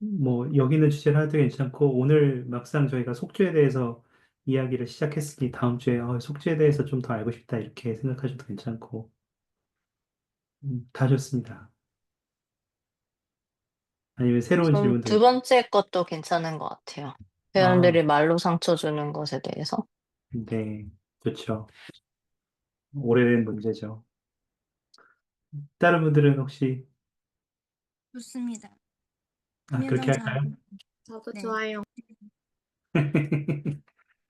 뭐 여기 있는 주제를 하도 괜찮고 오늘 막상 저희가 속죄에 대해서 이야기를 시작했으니 다음 주에 속죄에 대해서 좀 더 알고 싶다 이렇게 생각하셔도 괜찮고 다 좋습니다. 아니면 새로운 전 두 질문들. 번째 것도 괜찮은 것 같아요. 아, 회원들이 말로 상처 주는 것에 대해서. 네, 좋죠. 오래된 문제죠. 다른 분들은 혹시 좋습니다. 그렇게 김현정 장. 할까요? 저도 네. 좋아요.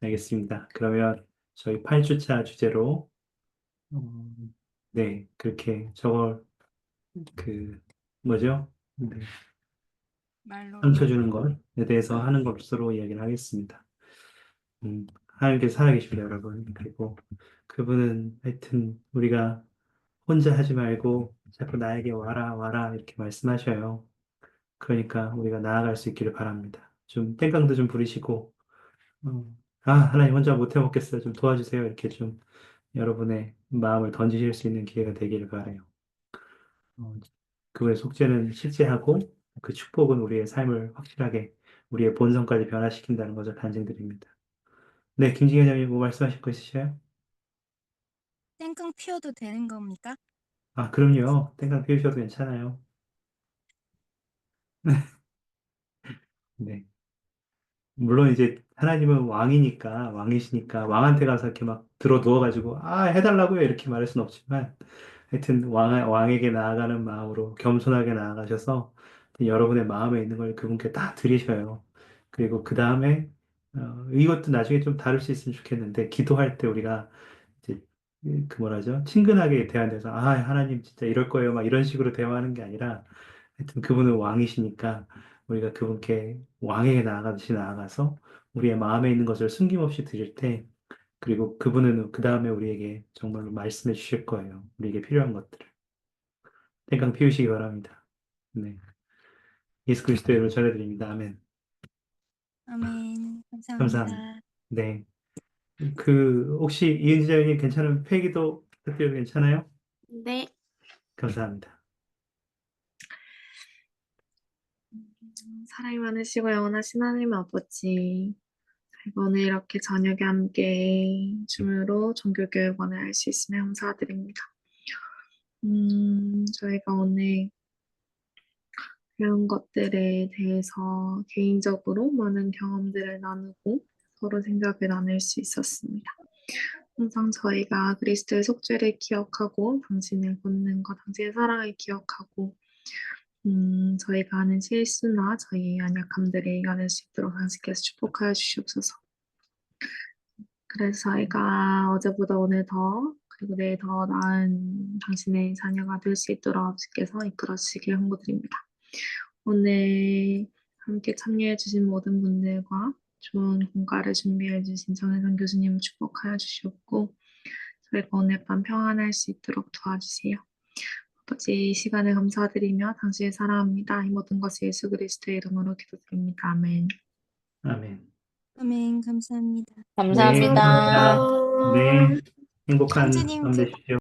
알겠습니다. 그러면 저희 8주차 주제로 네, 그렇게 저걸 뭐죠? 네, 말로. 상처 주는 것에 대해서 하는 것으로 이야기를 하겠습니다. 하나님께서 살아계십니다, 여러분. 그리고 그분은 하여튼 우리가 혼자 하지 말고 자꾸 나에게 와라, 와라 이렇게 말씀하셔요. 그러니까 우리가 나아갈 수 있기를 바랍니다. 좀 땡깡도 좀 부리시고, 하나님 혼자 못 해먹겠어요. 좀 도와주세요. 이렇게 좀 여러분의 마음을 던지실 수 있는 기회가 되기를 바라요. 어, 그분의 속죄는 실제하고 그 축복은 우리의 삶을 확실하게 우리의 본성까지 변화시킨다는 것을 간증드립니다. 네, 김진현 장님 뭐 말씀하실 거 있으셔요? 땡깡 피워도 되는 겁니까? 그럼요. 땡깡 피우셔도 괜찮아요. 네. 물론 이제 하나님은 왕이시니까 왕한테 가서 이렇게 막 들어 누워가지고 해달라고요 이렇게 말할 수는 없지만 하여튼 왕에게 나아가는 마음으로 겸손하게 나아가셔서 여러분의 마음에 있는 걸 그분께 다 드리셔요. 그리고 그 다음에 이것도 나중에 좀 다룰 수 있으면 좋겠는데 기도할 때 우리가 이제 그 뭐라죠? 친근하게 대화돼서 아 하나님 진짜 이럴 거예요 막 이런 식으로 대화하는 게 아니라 하여튼 그분은 왕이시니까 우리가 그분께 왕에게 나아가듯이 나아가서 우리의 마음에 있는 것을 숨김없이 드릴 때 그리고 그분은 그 다음에 우리에게 정말로 말씀해 주실 거예요. 우리에게 필요한 것들을. 땡깡 피우시기 바랍니다. 네. 예수 그리스도의 이름으로 전해드립니다. 아멘. 아멘. 감사합니다. 감사합니다. 네. 혹시 이은지 자매님 괜찮으면 폐기도 부탁드려도 괜찮아요? 네. 감사합니다. 사랑이 많으시고 영원하신 하나님 아버지, 저희가 오늘 이렇게 저녁에 함께 줌으로 종교교육원을 할 수 있으면 감사드립니다. 저희가 오늘 배운 것들에 대해서 개인적으로 많은 경험들을 나누고 서로 생각을 나눌 수 있었습니다. 항상 저희가 그리스도의 속죄를 기억하고 당신의 권능과 당신의 사랑을 기억하고 저희가 하는 실수나 저희의 연약함들을 이겨낼 수 있도록 당신께서 축복하여 주시옵소서. 그래서 저희가 어제보다 오늘 더 그리고 내일 더 나은 당신의 자녀가 될 수 있도록 아버지께서 이끌어 주시길 간구드립니다. 오늘 함께 참여해 주신 모든 분들과 좋은 공과를 준비해 주신 정혜선 교수님을 축복하여 주시옵고 저희가 오늘 밤 평안할 수 있도록 도와주세요. 아버지 이 시간을 감사드리며 당신을 사랑합니다. 이 모든 것을 예수 그리스도의 이름으로 기도드립니다. 아멘. 아멘. 아멘. 감사합니다. 네, 감사합니다. 감사합니다. 네. 행복한 현주님 밤 그 되십시오.